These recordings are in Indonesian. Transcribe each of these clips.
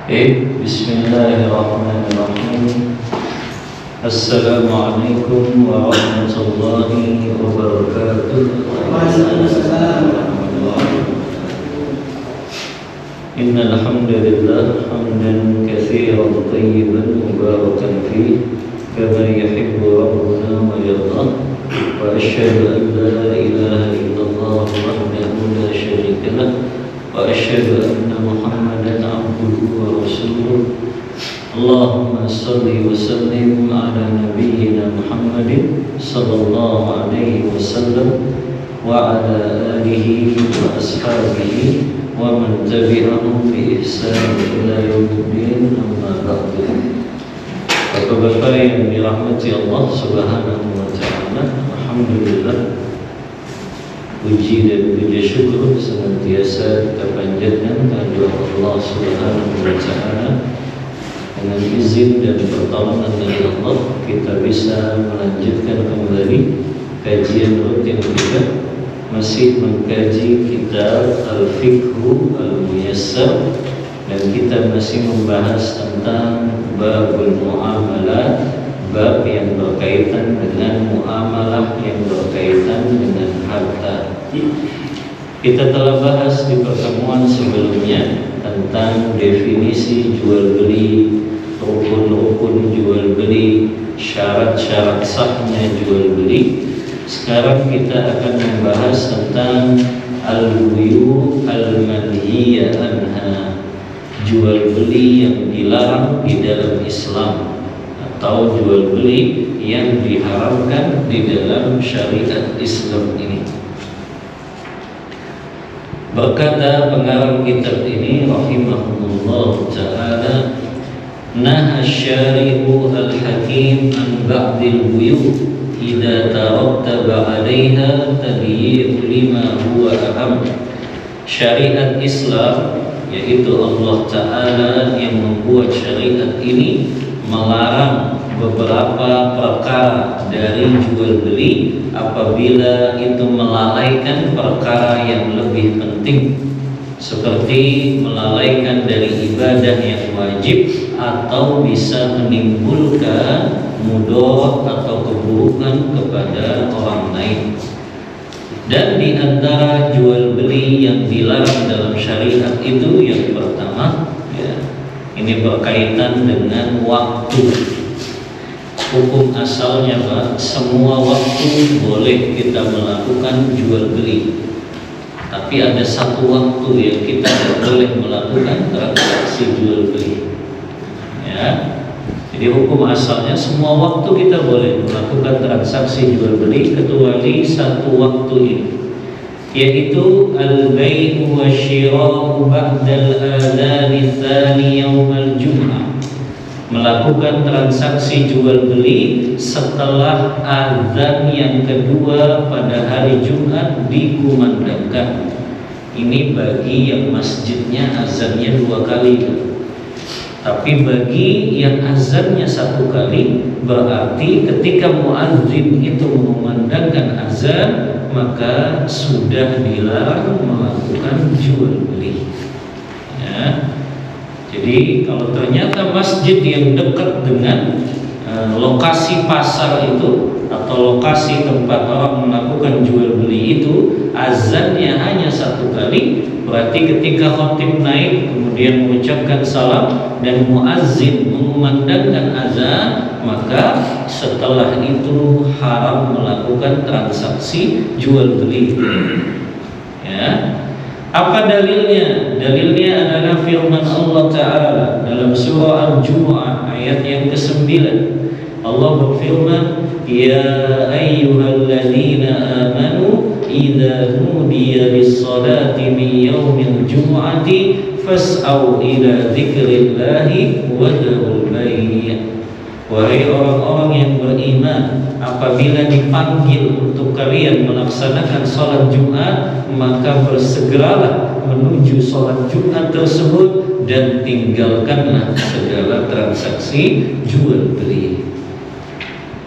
Bismillahirrahmanirrahim. Assalamualaikum warahmatullahi wabarakatuh. Innal hamdalillah hamdan katsiran tayyiban mubarakan fihi kama yuhibbu rabbuna wa yardah. Wa asyhadu an la ilaha illallah wahdahu la syarika lah wa asyhadu anna Muhammadan abduhu wa rasuluh. Allahumma salli wa sallim ala nabiyyina Muhammadin sallallahu alaihi wasallam wa ala alihi wa ashabihi wa man tabi'ahum bi ihsan ila yaumiddin, amma ba'du. Bapak-bapak yang dirahmati Allah Subhanahu wa taala, alhamdulillah, puji dan puja syukur senantiasa kita panjatkan kepada Allah Subhanahu wa taala. Dengan izin dan pertolongan dari Allah, kita bisa melanjutkan kembali kajian rutin kita, masih mengkaji kitab Al-Fiqhu Al-Muyassar, dan kita masih membahas tentang babul muamalah, bab yang berkaitan dengan muamalah yang berkaitan dengan harta. Kita telah bahas di pertemuan sebelumnya tentang definisi jual beli, rukun-rukun jual beli, syarat-syarat sahnya jual beli. Sekarang kita akan membahas tentang al-buyu al-manhiya anha, jual beli yang dilarang di dalam Islam, atau jual beli yang diharamkan di dalam syariat Islam ini. Berkata pengarang kitab ini rahimahullah ta'ala, naha syari'u al-hakim an ba'dil buyu' idza tarattaba 'alaiha tagyiru lima huwa aham. Syariat Islam, yaitu Allah Ta'ala yang membuat syariat ini, melarang beberapa perkara dari jual beli apabila itu melalaikan perkara yang lebih penting, seperti melalaikan dari ibadah yang wajib atau bisa menimbulkan mudarat atau keburukan kepada orang lain. Dan di antara jual beli yang dilarang dalam syariat itu, yang pertama, ini berkaitan dengan waktu. Hukum asalnya, Pak, semua waktu boleh kita melakukan jual beli. Tapi ada satu waktu yang kita tidak boleh melakukan transaksi jual beli. Ya. Jadi hukum asalnya semua waktu kita boleh melakukan transaksi jual beli kecuali satu waktu ini, yaitu al-bai'u wa syira'u ba'dal adhan tsani yaumil jum'ah, melakukan transaksi jual beli setelah azan yang kedua pada hari Jumat dikumandangkan. Ini bagi yang masjidnya azannya 2 kali. Tapi bagi yang azannya 1 kali, berarti ketika muadzin itu mengumandangkan azan, maka sudah dilarang melakukan jual beli. Ya. Jadi kalau ternyata masjid yang dekat dengan lokasi pasar itu atau lokasi tempat orang melakukan jual beli itu azannya hanya 1 kali, berarti ketika khatib naik kemudian mengucapkan salam dan muazzin mengumandangkan azan, maka setelah itu haram melakukan transaksi jual beli. Ya. Apa dalilnya? Dalilnya adalah firman Allah Ta'ala dalam surah Al-Jumu'ah ayat yang ke-9. Allah berfirman, ya ayyuhalladzina amanu idza nudiya lis-salati min yaumil jumu'ati fas'au ila dzikrillahi wa dzarul bai'. Wahai orang-orang yang beriman, apabila dipanggil untuk kalian melaksanakan sholat Jumat, maka bersegeralah menuju sholat Jumat tersebut dan tinggalkanlah segala transaksi jual beli.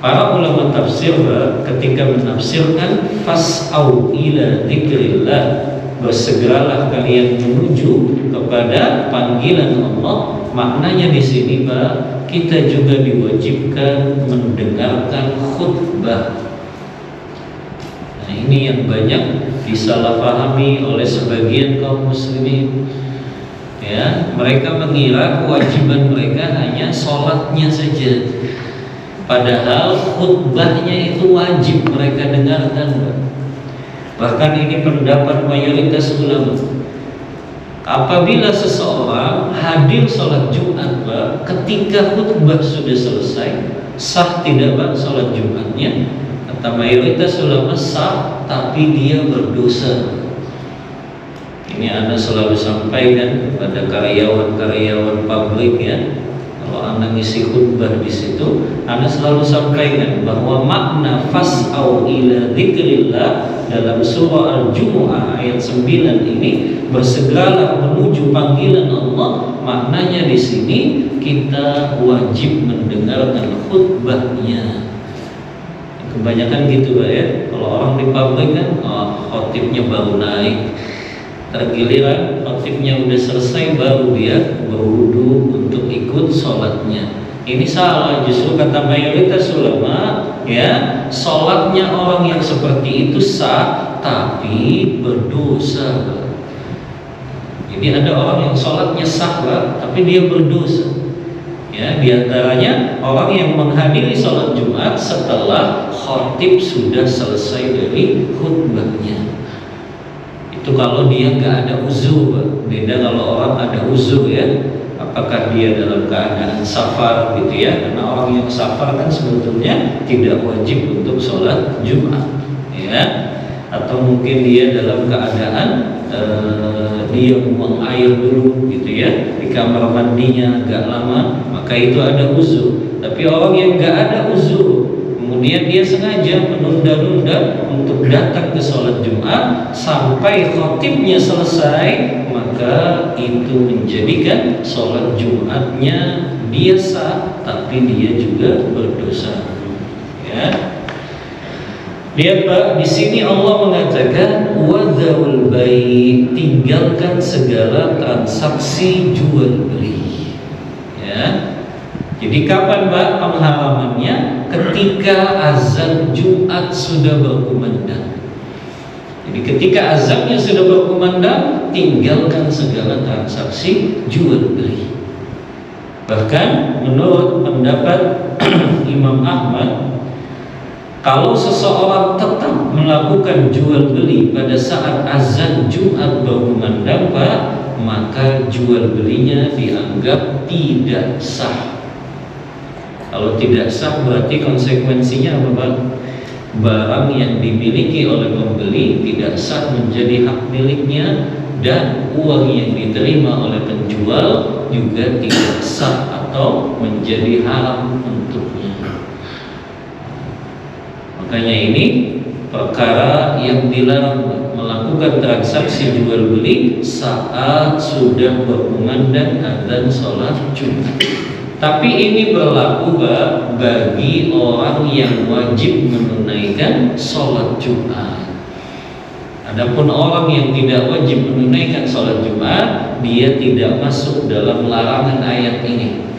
Para ulama tafsir ketika menafsirkan fas'au ila dzikrillah, bersegeralah kalian menuju kepada panggilan Allah. Maknanya di sini Pak, kita juga diwajibkan mendengarkan khutbah. Nah, ini yang banyak disalahpahami oleh sebagian kaum muslimin. Ya, mereka mengira kewajiban mereka hanya sholatnya saja. Padahal khutbahnya itu wajib mereka dengarkan. Bahkan ini pendapat mayoritas ulama. Apabila seseorang hadir sholat Jumat, Pak, ketika khutbah sudah selesai, sah tidak Pak sholat Jumatnya? Kata mayoritas ulama sah, tapi dia berdosa. Ini Anda selalu sampaikan kepada karyawan-karyawan pabrik ya. Kalau Anda ngisi khutbah di situ, Anda selalu sampaikan bahwa makna fas'au ila dzikrillah dalam surah Al-Jumu'ah ayat 9 ini, bersegeralah menuju panggilan Allah. Maknanya di sini kita wajib mendengarkan khutbahnya. Kebanyakan gitu Pak ya. Kalau orang di pabrik kan, khotibnya baru naik, tergiliran khotibnya udah selesai baru dia berwudu untuk ikut sholatnya. Ini salah, justru kata mayoritas ulama ya, sholatnya orang yang seperti itu sah, tapi berdosa. Jadi ada orang yang sholatnya sah tapi dia berdosa. Ya, diantaranya orang yang menghadiri sholat Jumat setelah khotib sudah selesai dari khutbahnya. Itu kalau dia nggak ada uzur. Beda kalau orang ada uzur ya. Apakah dia dalam keadaan safar gitu ya? Karena orang yang safar kan sebetulnya tidak wajib untuk sholat Jumat ya. Atau mungkin dia dalam keadaan dia buang air dulu gitu ya, di kamar mandinya agak lama, maka itu ada uzur. Tapi orang yang nggak ada uzur, kemudian dia sengaja menunda-nunda untuk datang ke sholat Jumat sampai khotibnya selesai, maka itu menjadikan sholat Jumatnya dia sah, tapi dia juga berdosa. Ya. Lihat Pak, di sini Allah mengatakan wadzarul bai', tinggalkan segala transaksi jual beli. Ya. Jadi kapan Pak pengharamannya? Ketika azan Jumat sudah berkumandang. Jadi ketika azannya sudah berkumandang, tinggalkan segala transaksi jual beli. Bahkan menurut pendapat Imam Ahmad, kalau seseorang tetap melakukan jual beli pada saat azan Jumat berkumandang Pak, maka jual belinya dianggap tidak sah. Kalau tidak sah berarti konsekuensinya apa Pak? Barang yang dimiliki oleh pembeli tidak sah menjadi hak miliknya, dan uang yang diterima oleh penjual juga tidak sah atau menjadi haram untuknya. Makanya ini perkara yang dilarang, melakukan transaksi jual beli saat sudah berkumandang azan sholat Jumat. Tapi ini berlaku bagi orang yang wajib menunaikan sholat Jumat. Adapun orang yang tidak wajib menunaikan sholat Jumat, dia tidak masuk dalam larangan ayat ini.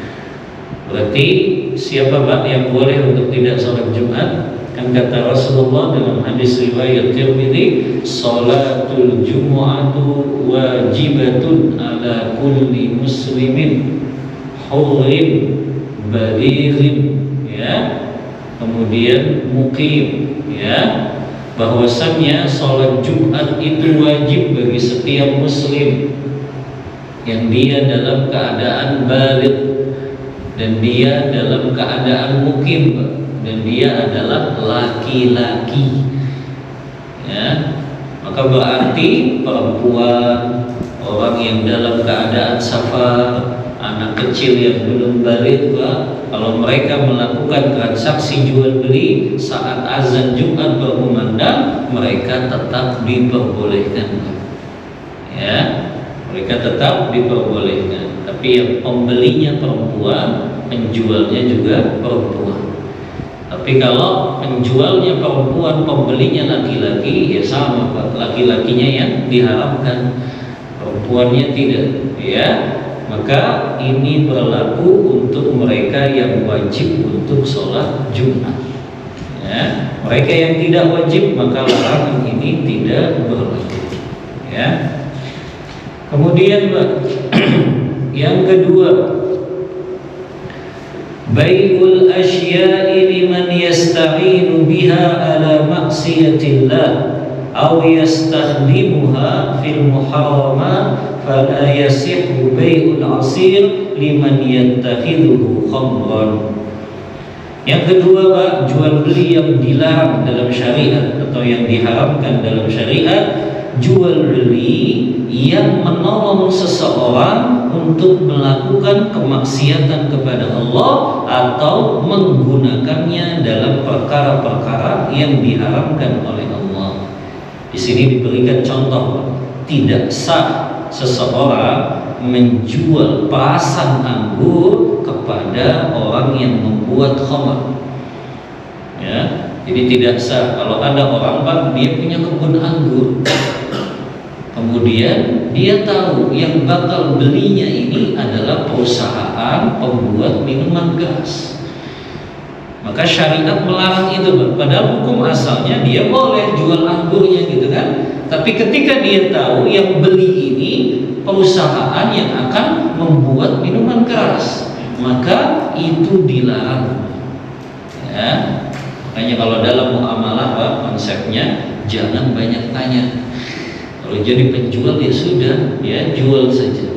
Berarti siapa yang boleh untuk tidak sholat Jumat? Kan kata Rasulullah dalam hadis riwayat Tirmidzi, sholatul jumu'atu wajibatun ala kulli muslimin hurrin balighin, ya, kemudian muqim, ya, bahwasannya sholat Jumat itu wajib bagi setiap muslim yang dia dalam keadaan baligh dan dia dalam keadaan muqim, dan dia adalah laki-laki, ya. Maka berarti perempuan, orang yang dalam keadaan safar, anak kecil yang belum baligh, kalau mereka melakukan transaksi jual beli saat azan Jumat berkumandang, mereka tetap diperbolehkan, ya, mereka tetap diperbolehkan. Tapi yang pembelinya perempuan, penjualnya juga perempuan. Tapi kalau penjualnya perempuan, pembelinya laki-laki, ya sama Pak, laki-lakinya yang diharamkan, perempuannya tidak, ya. Maka ini berlaku untuk mereka yang wajib untuk sholat Jumat. Ya, mereka yang tidak wajib maka larangan ini tidak berlaku. Ya. Kemudian Pak, yang kedua, bai'ul asya'i liman yasta'inu biha ala maksiatillah aw yastakhdimuha fil muharramat fala yasihu bai'ul asir liman yattakhidhuhu khamran. Yang kedua Pak, jual beli yang dilarang dalam syariat atau yang diharamkan dalam syariat, jual beli yang menolong seseorang untuk melakukan kemaksiatan kepada Allah atau menggunakannya dalam perkara-perkara yang diharamkan oleh Allah. Di sini diberikan contoh, tidak sah seseorang menjual perasan anggur kepada orang yang membuat khamar. Ya, jadi tidak sah. Kalau ada orang Pak, dia punya kebun anggur, kemudian dia tahu yang bakal belinya ini adalah perusahaan pembuat minuman keras, maka syariat melarang itu Pak. Padahal hukum asalnya dia boleh jual anggurnya gitu kan. Tapi ketika dia tahu yang beli ini perusahaan yang akan membuat minuman keras, maka itu dilarang. Ya, makanya kalau dalam muamalah Pak, konsepnya jangan banyak tanya. Kalau jadi penjual ya sudah, ya jual saja.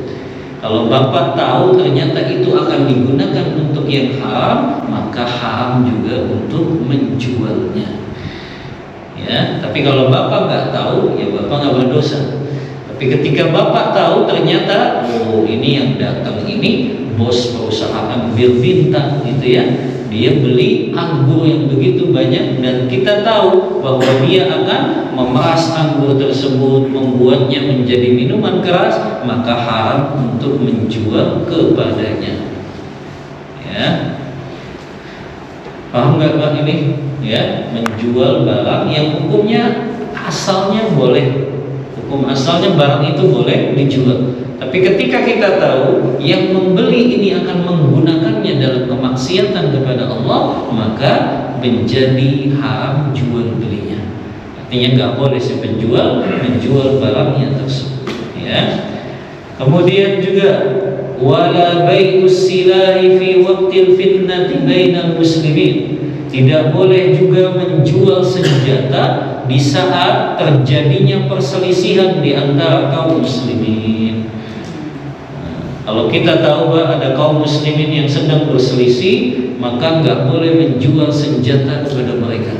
Kalau Bapak tahu ternyata itu akan digunakan untuk yang haram, maka haram juga untuk menjualnya. Ya, tapi kalau Bapak nggak tahu, ya Bapak nggak berdosa. Tapi ketika Bapak tahu ternyata, oh ini yang datang ini bos perusahaan bir bintang gitu ya, dia beli anggur yang begitu banyak dan kita tahu bahwa dia akan memeras anggur tersebut, membuatnya menjadi minuman keras, maka haram untuk menjual kepadanya. Ya, paham nggak Pak ini? Ya, menjual barang yang hukumnya asalnya boleh, hukum asalnya barang itu boleh dijual. Tapi ketika kita tahu yang membeli ini akan menggunakannya dalam kemaksiatan kepada Allah, maka menjadi haram jual belinya. Artinya nggak boleh si penjual menjual barangnya tersebut. Ya. Kemudian juga wala bai'us silahi fi waqtil fitnati bainal muslimin. Tidak boleh juga menjual senjata di saat terjadinya perselisihan di antara kaum muslimin. Kalau kita tahu Pak, ada kaum muslimin yang sedang berselisih, maka nggak boleh menjual senjata kepada mereka.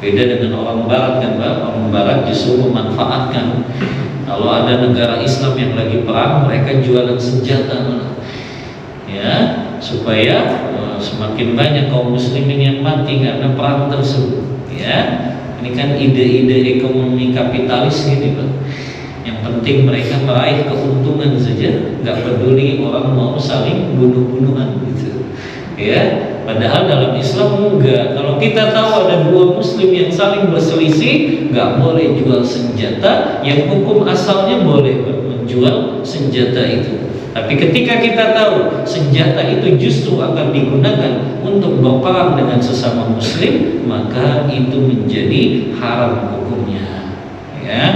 Beda dengan orang barat kan Pak, orang barat justru memanfaatkan. Kalau ada negara Islam yang lagi perang, mereka jualan senjata malah. Ya, supaya semakin banyak kaum muslimin yang mati karena perang tersebut. Ya, ini kan ide-ide ekonomi kapitalis gitu Pak. Yang penting mereka meraih keuntungan saja, nggak peduli orang mau saling bunuh-bunuhan gitu. Ya, padahal dalam Islam enggak. Kalau kita tahu ada dua muslim yang saling berselisih, nggak boleh jual senjata. Yang hukum asalnya boleh Pak, menjual senjata itu. Tapi ketika kita tahu senjata itu justru akan digunakan untuk berperang dengan sesama muslim, maka itu menjadi haram hukumnya. Ya.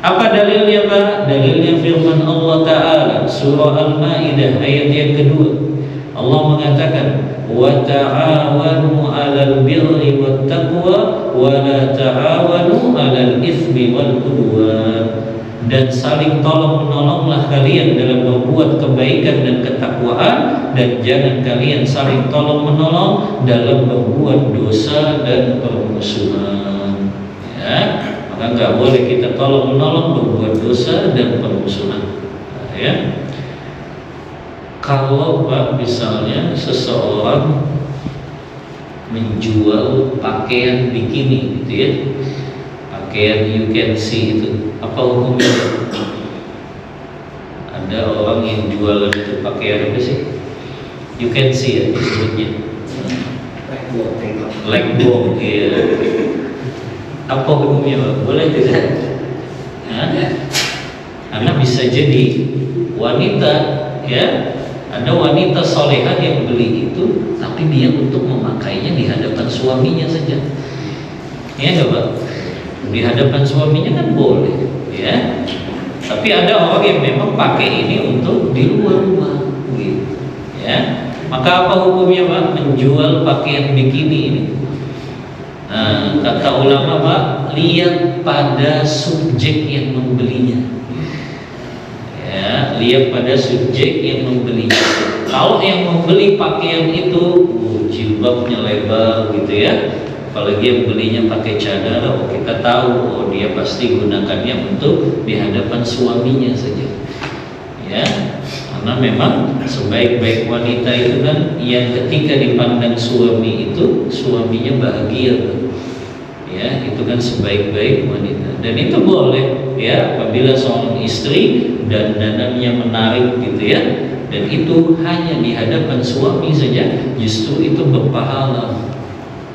Apa dalilnya Pak? Dalilnya firman Allah Ta'ala surah Al-Ma'idah ayat yang kedua. Allah mengatakan, wa ta'awanu 'alal birri wat taqwa wa la ta'awanu 'alal itsmi wal 'udwan. Dan saling tolong menolonglah kalian dalam berbuat kebaikan dan ketakwaan, dan jangan kalian saling tolong menolong dalam berbuat dosa dan permusuhan. Ya, maka nggak boleh kita tolong menolong berbuat dosa dan permusuhan. Ya, kalau Pak misalnya seseorang menjual pakaian bikini gitu ya, pakaian you can see itu, apa hukumnya? Ada orang yang jualan itu pakaian apa sih? You can see ya disebutnya. Blackboard ya. Apa hukumnya Pak? Boleh tidak? Hah? Karena bisa jadi wanita ya, ada wanita solehah yang beli itu, tapi dia untuk memakainya di hadapan suaminya saja. Ya enggak Pak? Di hadapan suaminya kan boleh ya. Tapi ada orang yang memang pakai ini untuk di luar rumah gitu. Ya. Maka apa hukumnya Pak? Menjual pakaian bikini ini. Nah, kata ulama Pak, lihat pada subjek yang membelinya. Ya, lihat pada subjek yang membelinya. Kalau yang membeli pakaian itu jilbabnya lebar gitu ya, apalagi yang belinya pakai cadar, kita tahu dia pasti gunakannya untuk di hadapan suaminya saja. Ya, karena memang sebaik-baik wanita itu kan yang ketika dipandang suami itu suaminya bahagia. Ya, itu kan sebaik-baik wanita. Dan itu boleh ya apabila seorang istri dandanannya menarik gitu ya, dan itu hanya di hadapan suami saja, justru itu berpahala.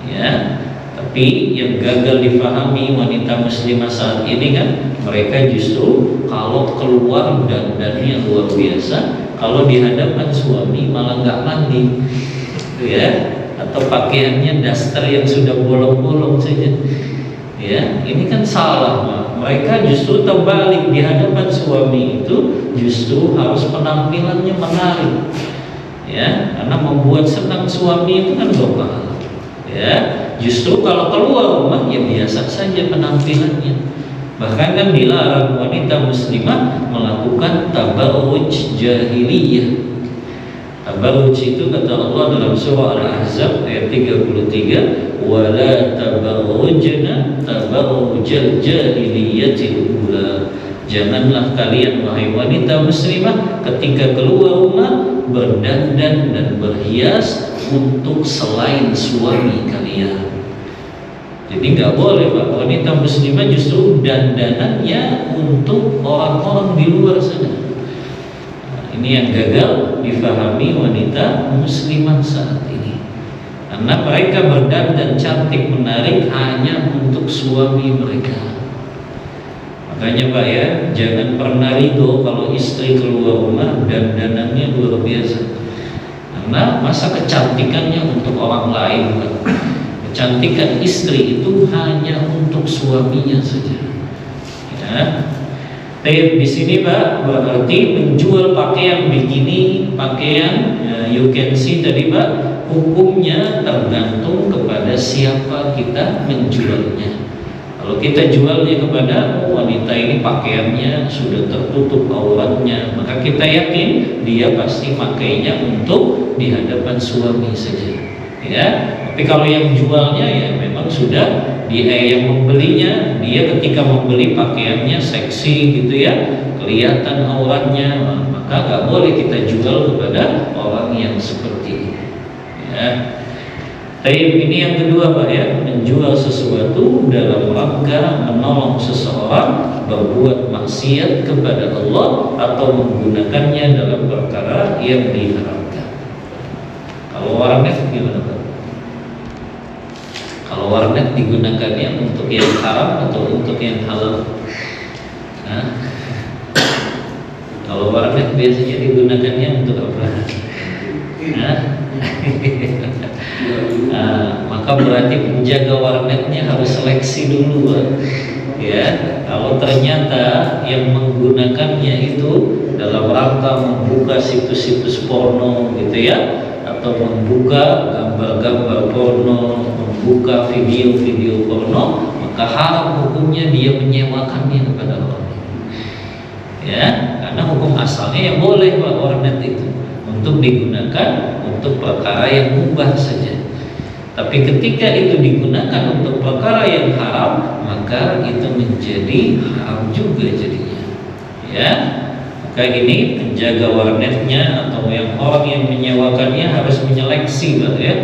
Ya. Tapi yang gagal difahami wanita muslimah saat ini kan, mereka justru kalau keluar dandannya luar biasa, kalau di hadapan suami malah nggak mandi, gitu ya, atau pakaiannya daster yang sudah bolong-bolong saja. Ya, ini kan salah, Pak. Mereka justru terbalik, di hadapan suami itu justru harus penampilannya menarik. Ya, karena membuat senang suami itu kan berpahala. Ya, justru kalau keluar rumah ya biasa saja penampilannya. Bahkan kan dilarang wanita muslimah melakukan tabarruj jahiliyah. Tabarruj itu kata Allah dalam surah Al-Ahzab ayat 33, wala tabarrujna tabarrujal jahiliyatil ula. Janganlah kalian wahai wanita muslimah ketika keluar rumah berdandan dan berhias untuk selain suami kalian. Jadi nggak boleh Pak, wanita muslimah justru dandanannya untuk orang-orang di luar sana. Ini yang gagal difahami wanita muslimah saat ini. Karena mereka berdandan cantik menarik hanya untuk suami mereka. Makanya Pak ya, jangan pernah ridho kalau istri keluar rumah dandanannya luar biasa. Karena masa kecantikannya untuk orang lain Pak. Kecantikan istri itu hanya untuk suaminya saja. Ya. Di sini Pak berarti menjual pakaian bikini, pakaian you can see tadi Pak, hukumnya tergantung kepada siapa kita menjualnya. Kalau kita jualnya kepada wanita ini pakaiannya sudah tertutup auratnya, maka kita yakin dia pasti makainya untuk di hadapan suami saja. Ya, tapi kalau yang jualnya ya memang sudah dia yang membelinya, dia ketika membeli pakaiannya seksi gitu ya, kelihatan auratnya, maka nggak boleh kita jual kepada orang yang seperti ini. Ya. Tapi ini yang kedua Pak ya, menjual sesuatu dalam rangka menolong seseorang berbuat maksiat kepada Allah atau menggunakannya dalam perkara yang diharamkan. Kalau warnet gimana Pak? Kalau warnet digunakannya untuk yang haram atau untuk yang halal? Nah, kalau warnet biasanya digunakannya untuk apa? Maka berarti penjaga warnetnya harus seleksi dulu, Pak. Ya, kalau ternyata yang menggunakannya itu dalam rangka membuka situs-situs porno, gitu ya, atau membuka gambar-gambar porno, membuka video-video porno, maka haram hukumnya dia menyewakannya kepada orang. Ya, karena hukum asalnya yang boleh Pak warnet itu untuk digunakan untuk perkara yang mubah saja. Tapi ketika itu digunakan untuk perkara yang haram, maka itu menjadi haram juga jadinya. Ya, maka ini penjaga warnetnya atau yang orang yang menyewakannya harus menyeleksi, Pak ya.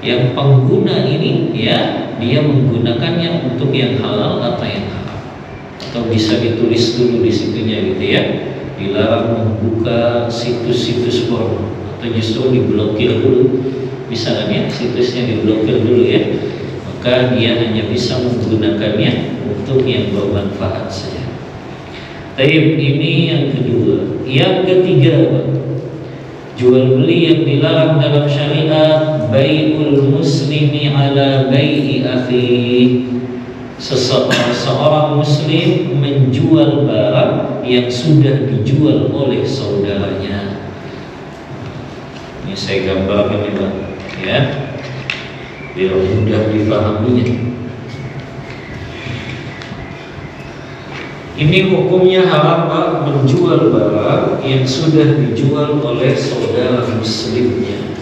Yang pengguna ini ya, dia menggunakannya untuk yang halal atau yang haram. Atau bisa ditulis dulu di situnya gitu ya. Dilarang membuka situs-situs porno atau justru diblokir dulu. misalnya situsnya diblokir dulu ya, maka dia hanya bisa menggunakannya untuk yang bermanfaat saja. Taib, ini yang kedua. Yang ketiga, jual beli yang dilarang dalam syariat, bai'ul muslimi ala bai'i akhihi. Seorang muslim menjual barang yang sudah dijual oleh saudaranya. Ini saya gambarkan ini Pak, ya, biar mudah dipahaminya. Ini hukumnya haram Pak, menjual barang yang sudah dijual oleh saudara muslimnya.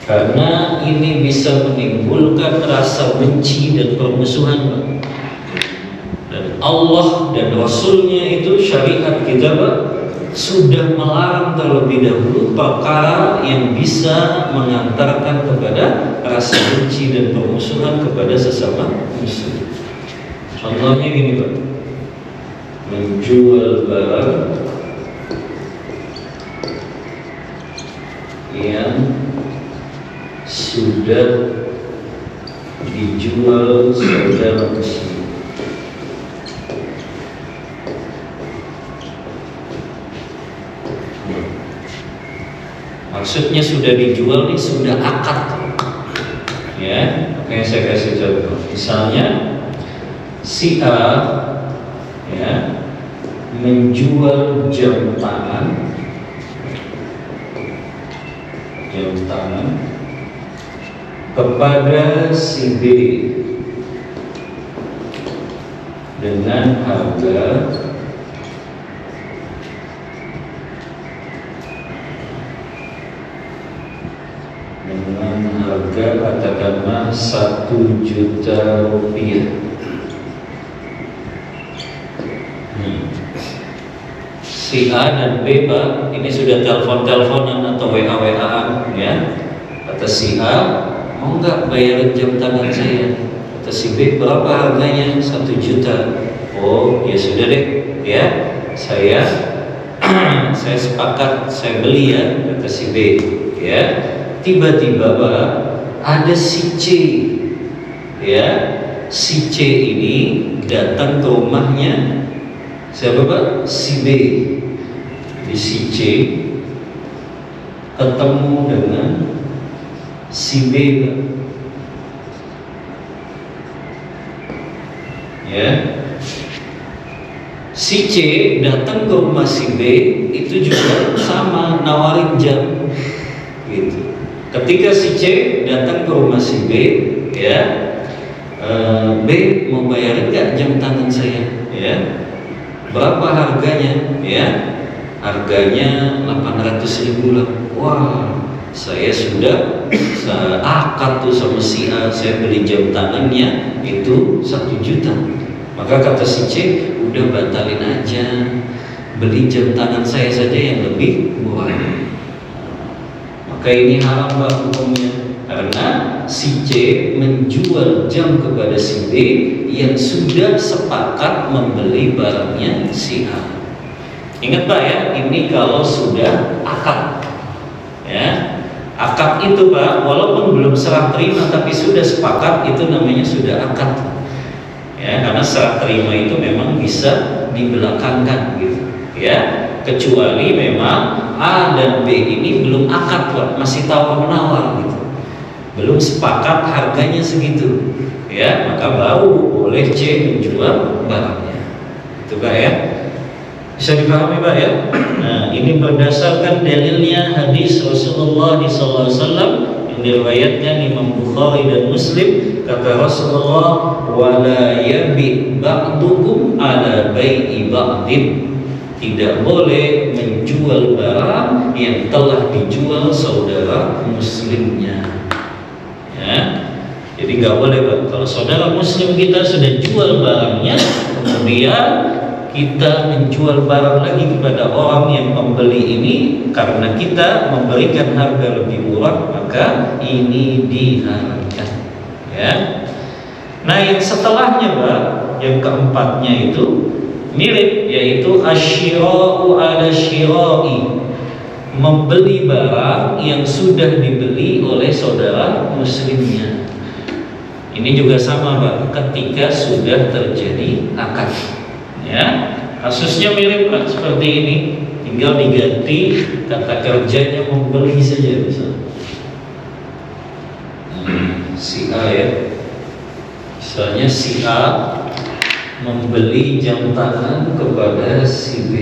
Karena ini bisa menimbulkan rasa benci dan permusuhan Pak. Dan Allah dan Rasulnya itu syariat kita Pak sudah melarang terlebih dahulu perkara yang bisa mengantarkan kepada rasa benci dan permusuhan kepada sesama muslim. Contohnya gini Pak, menjual barang yang sudah dijual saudara muslim. Maksudnya sudah dijual nih, sudah akad ya. Makanya saya kasih contoh. Misalnya si A ya menjual jam tangan kepada si B dengan harga katakanlah 1 juta rupiah. Si A dan B Pak, ini sudah telepon-teleponan atau WA-WA-an ya. Kata si A, mau nggak bayarin jam tangan saya? Kata si B, berapa harganya? 1 juta. Oh ya sudah deh ya, saya sepakat, saya beli ya, kata si B ya. Tiba-tiba Pak, ada si C ya. Si C ini datang ke rumahnya siapa Pak? Si B. Di si C ketemu dengan si B Pak. Ya. Si C datang ke rumah si B itu juga sama nawarin jam gitu. Ketika si C datang ke rumah si B ya, B mau bayarin nggak jam tangan saya ya? Berapa harganya ya? Harganya 800.000 lah. Wah, saya sudah akad tuh sama si A, saya beli jam tangannya itu 1 juta. Maka kata si C, udah batalin aja, beli jam tangan saya saja yang lebih murah. Maka ini haram Pak hukumnya, karena si C menjual jam kepada si B yang sudah sepakat membeli barangnya si A. Ingat Pak ya, ini kalau sudah akad ya. Akad itu Pak, walaupun belum serah terima tapi sudah sepakat, itu namanya sudah akad ya. Karena serah terima itu memang bisa dibelakangkan gitu ya. Kecuali memang A dan B ini belum akad Pak, masih tawar-menawar gitu, belum sepakat harganya segitu ya, maka baru boleh C menjual barangnya. Itu Pak ya, bisa dipahami Pak ya. Nah ini berdasarkan dalilnya hadis Rasulullah SAW yang diriwayatkan Imam Bukhari dan Muslim. Kata Rasulullah, wala yabi ba'dukum ala bai'i ba'din. Tidak boleh menjual barang yang telah dijual saudara muslimnya ya. Jadi nggak boleh Pak, kalau saudara muslim kita sudah jual barangnya, kemudian kita menjual barang lagi kepada orang yang membeli ini karena kita memberikan harga lebih murah, maka ini diharamkan ya. Nah yang setelahnya Pak, yang keempatnya itu mirip, yaitu asyira'u ala syira'i. membeli barang yang sudah dibeli oleh saudara muslimnya. Ini juga sama Pak, ketika sudah terjadi akad. Ya, kasusnya mirip Pak seperti ini, tinggal diganti kata kerjanya membeli saja misalnya. Si A ya, misalnya si A membeli jam tangan kepada si B.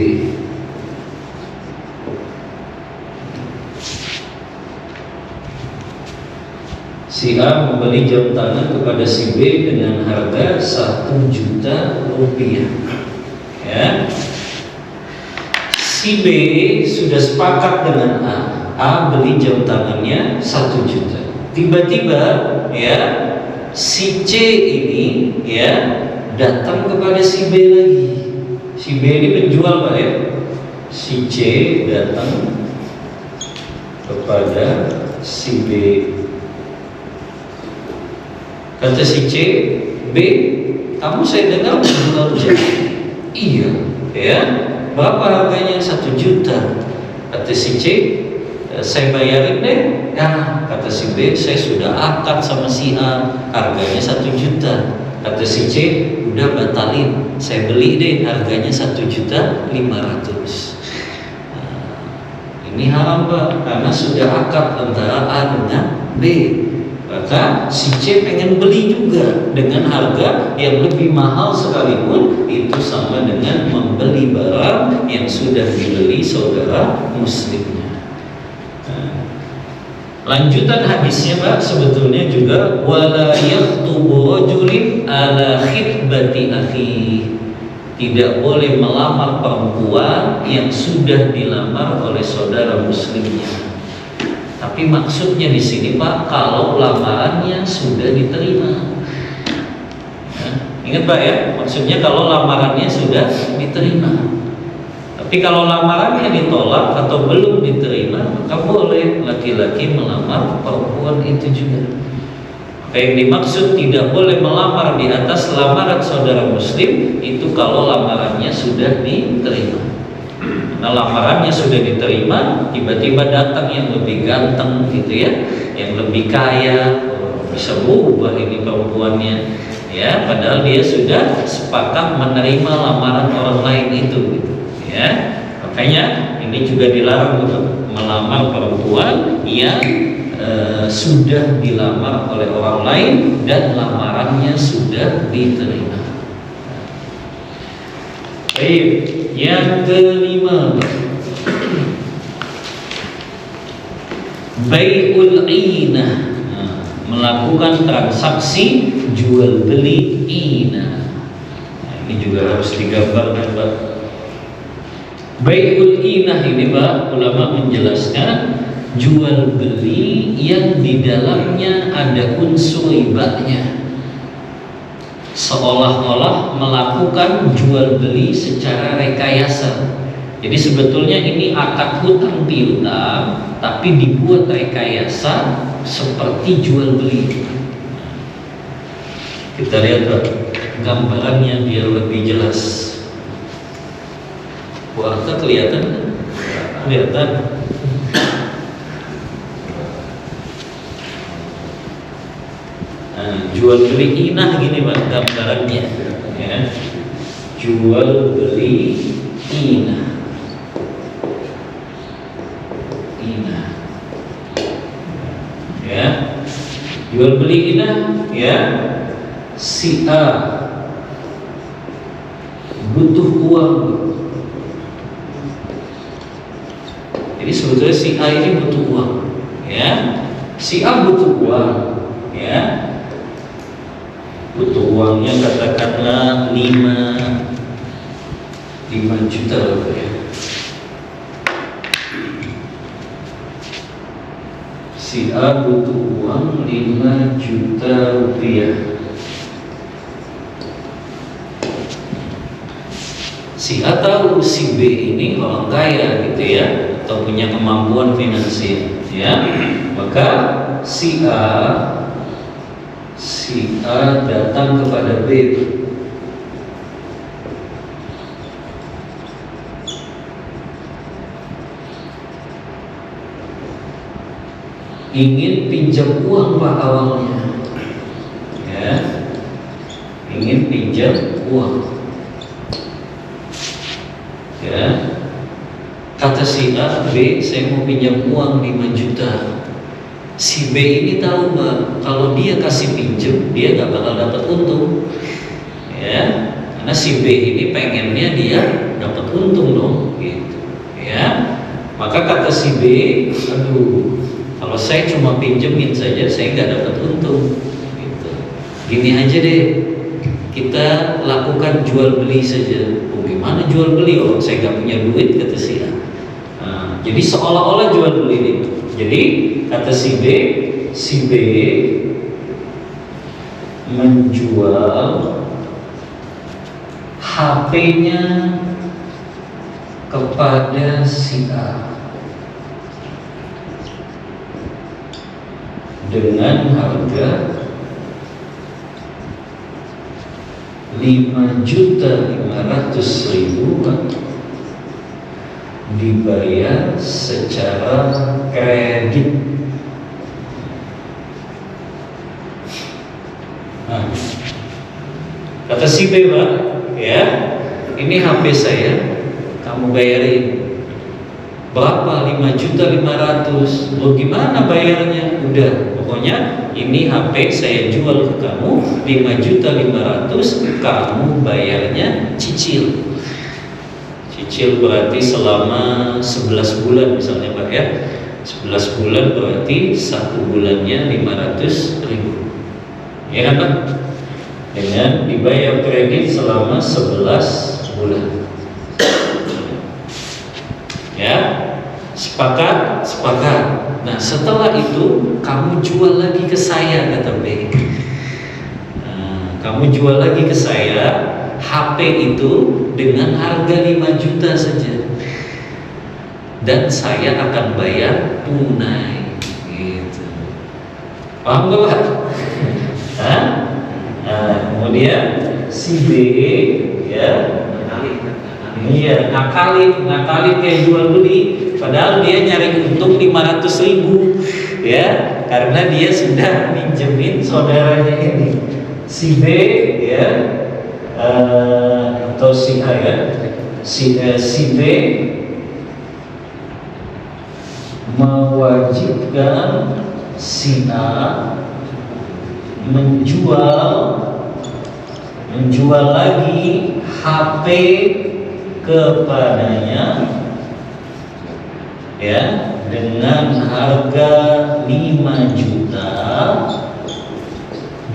Si A membeli jam tangan kepada si B dengan harga 1 juta rupiah. Ya. Si B sudah sepakat dengan A. A beli jam tangannya 1 juta. Tiba-tiba ya si C ini ya datang kepada si B lagi. Si B ini penjual Pak ya. Si C datang kepada si B. Kata si C, B, kamu saya dengar menjual jam. Iya, ya. Berapa harganya? 1 juta. Kata si C, saya bayarin deh. Ya, kata si B, saya sudah akad sama si A, harganya 1 juta. Kata si C, udah batalin, saya beli deh, harganya 1.500.000. Nah, ini haram Pak, karena sudah akad antara A dengan B. Maka si C pengen beli juga dengan harga yang lebih mahal sekalipun, itu sama dengan membeli barang yang sudah dibeli saudara muslimnya. Nah, lanjutan hadisnya Pak sebetulnya juga wala yakhtubu rajulin ala khitbati akhi. Tidak boleh melamar perempuan yang sudah dilamar oleh saudara muslimnya. Tapi maksudnya di sini Pak, kalau lamarannya sudah diterima. Ya, ingat Pak ya, maksudnya kalau lamarannya sudah diterima. Tapi kalau lamarannya ditolak atau belum diterima, maka boleh laki-laki melamar perempuan itu juga. Maka yang dimaksud tidak boleh melamar di atas lamaran saudara muslim itu kalau lamarannya sudah diterima. Nah, lamarannya sudah diterima, tiba-tiba datang yang lebih ganteng gitu ya, yang lebih kaya, bisa berubah ini perempuannya, ya, padahal dia sudah sepakat menerima lamaran orang lain itu, gitu, ya. Makanya ini juga dilarang untuk melamar perempuan yang sudah dilamar oleh orang lain dan lamarannya sudah diterima. Baik, yang kelima, bai'ul inah, melakukan transaksi jual beli inah. Nah, ini juga harus digambarkan Pak. Bai'ul inah ini Pak, ulama menjelaskan jual beli yang di dalamnya ada unsur ribanya, seolah-olah melakukan jual beli secara rekayasa. Jadi sebetulnya ini akad hutang piutang, tapi dibuat rekayasa seperti jual beli. Kita lihat Pak, gambarannya biar lebih jelas. Warna kelihatan? Kelihatan. Jual beli inah gini Pak gambarannya, ya. Jual beli inah, ya. Jual beli inah, ya. Si A butuh uang. Jadi sebetulnya si A ini butuh uang, ya. Si A butuh uang, ya. Butuh uangnya katakanlah 5 juta rupiah. Si A butuh uang 5 juta rupiah. Si A tahu si B ini orang kaya gitu ya, atau punya kemampuan finansial, ya. Maka si A datang kepada B. ingin pinjam uang Pak awalnya, ya, ingin pinjam uang, ya. Kata si A, B, saya mau pinjam uang 5 juta. Si B ini tahu Pak, kalau dia kasih pinjam, dia gak bakal dapat untung, ya. Karena si B ini pengennya dia dapat untung dong, gitu, ya. Maka kata si B, aduh, kalau saya cuma pinjemin saja, saya gak dapat untung, gitu. Gini aja deh, kita lakukan jual beli saja. Oh, gimana jual beli? Oh, saya gak punya duit, kata si A. Jadi seolah-olah jual beli itu. Jadi kata si B menjual HP-nya kepada si A dengan harga 5.500.000 dibayar secara kredit. Kata si B, Pak, ya, ini HP saya, kamu bayarin berapa? 5.500.000. Lo gimana bayarnya? Udah, pokoknya ini HP saya jual ke kamu 5.500.000, kamu bayarnya cicil. Cicil berarti selama 11 bulan misalnya Pak, ya. 11 bulan berarti 1 bulannya 500.000, ya kan Pak? Dengan dibayar kredit selama 11 bulan, ya. Sepakat? Sepakat. Nah, setelah itu kamu jual lagi ke saya, kata B. Nah, kamu jual lagi ke saya HP itu dengan harga 5 juta saja, dan saya akan bayar tunai, gitu. Paham gak Pak? Nah, kemudian si B, ya, ngakalin kayak jual beli, padahal dia nyari untung 500.000, ya, karena dia sudah minjemin saudaranya ini, si B, ya, atau si A, ya, si B mewajibkan si A menjual lagi HP kepadanya, ya, dengan harga 5 juta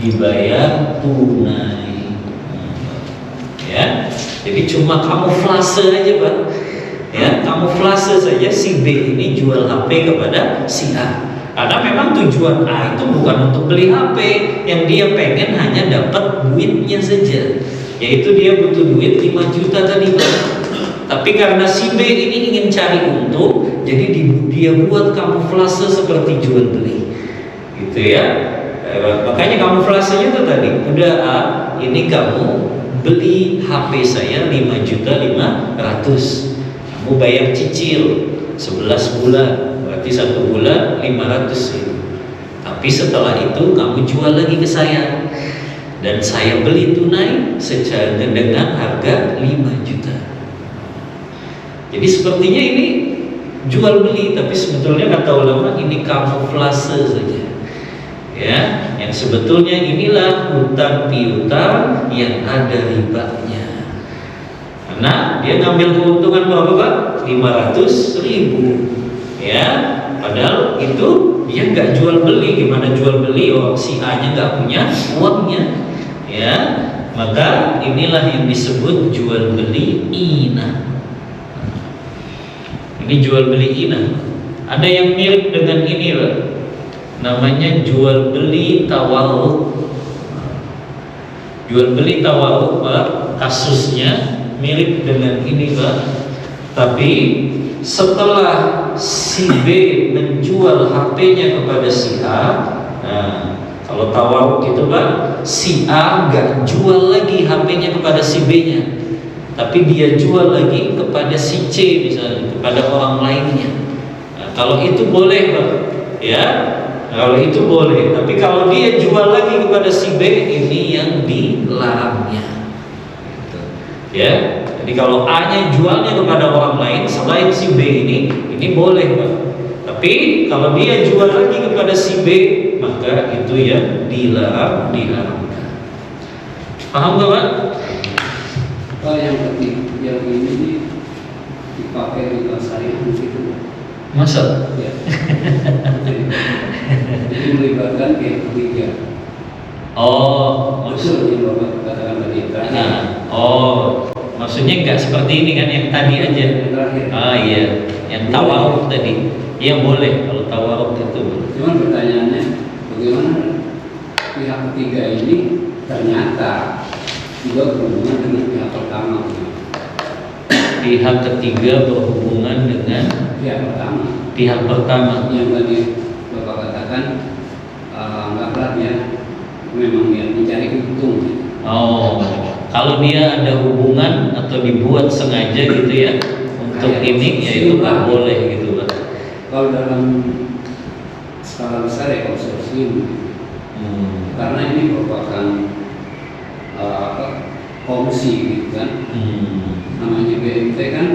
dibayar tunai. Ya, jadi cuma kamuflase aja Pak, ya, kamuflase saja si B ini jual HP kepada si A, karena memang tujuan A itu bukan untuk beli HP, yang dia pengen hanya dapat duitnya saja, yaitu dia butuh duit 5 juta tadi Pak. Tapi karena si B ini ingin cari untung, jadi dia buat kamuflase seperti jual beli, gitu ya. Makanya kamuflasenya itu tadi, udah A, ini kamu beli HP saya 5.500.000, kamu bayar cicil 11 bulan, berarti 1 bulan 500.000. Tapi setelah itu kamu jual lagi ke saya, dan saya beli tunai secara dengan harga 5 juta. Jadi sepertinya ini jual beli, tapi sebetulnya kata ulama ini kamuflase saja, ya, yang sebetulnya inilah hutang piutang yang ada ribanya. Karena dia ngambil keuntungan berapa Pak? 500.000, ya, padahal itu dia nggak jual beli. Gimana jual beli? Oh, si A nya nggak punya uangnya, ya. Maka inilah yang disebut jual beli inah. Ini jual beli inah. Ada yang mirip dengan ini Pak, namanya jual beli tawarruk. Jual beli tawarruk Pak, kasusnya mirip dengan ini Pak, tapi setelah si B menjual HP-nya kepada si A, nah, kalau tawarruk itu Pak, si A nggak jual lagi HP-nya kepada si B-nya, tapi dia jual lagi kepada si C misalnya, kepada orang lainnya. Nah, kalau itu boleh Pak, ya, Kalau itu boleh, tapi kalau dia jual lagi kepada si B, ini yang dilarangnya. Gitu. Ya, jadi kalau A-nya jualnya kepada orang lain selain si B ini boleh, Pak. Tapi kalau dia jual lagi kepada si B, maka itu yang dilarang, diharamkan. Paham nggak, Pak? Kalau yang ketiga, yang ini dipakai di syariah gitu. Masa? Ya. Jadi melibatkan pihak ketiga. Oh, maksud yang Bapak katakan tadi terakhir. Maksudnya nggak seperti ini kan yang tadi aja. Yang terakhir. Iya, yang tawaruk tadi. Iya boleh kalau tawaruk itu. Cuman pertanyaannya, bagaimana pihak ketiga ini ternyata juga berhubungan dengan pihak pertama. Pihak ketiga berhubungan dengan pihak pertama. Yang tadi Bapak katakan, anggaplah ya, memang dia mencari untung. Oh, kalau dia ada hubungan atau dibuat sengaja gitu ya untuk ini, ya itu nggak boleh gitu, Pak. Kalau dalam skala besar ya konsorsium, karena ini merupakan kongsi gitu kan. Namanya BMT kan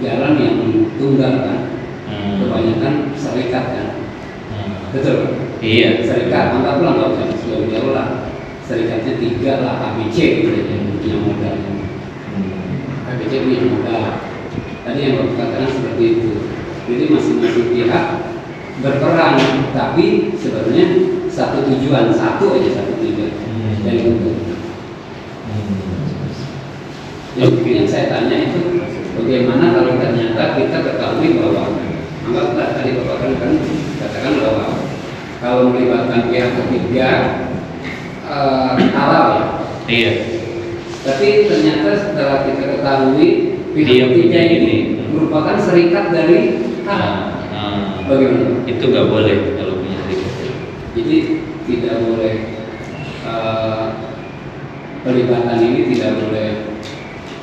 jalan yang tunggal kan, kebanyakan serikat kan. Betul kan? Iya. Serikat, anggaplah nggak usah jauh-jauh lah, serikatnya 3 lah, ABC gitu ya, punya modal. ABC punya modal. Tadi yang Bapak katakan seperti itu. Jadi masing-masing pihak berperan, tapi sebenarnya satu tujuan, satu tujuan. Yang itu. Jadi yang saya tanya itu, bagaimana kalau ternyata kita ketahui bahwa, anggaplah tadi Bapak kan katakan bahwa kalau melibatkan pihak ketiga halal ya. Iya. Tapi ternyata setelah kita ketahui pihak ketiga ini merupakan serikat dari A. Bagaimana? Itu nggak boleh kalau punya serikat. Jadi tidak boleh pelibatan ini tidak boleh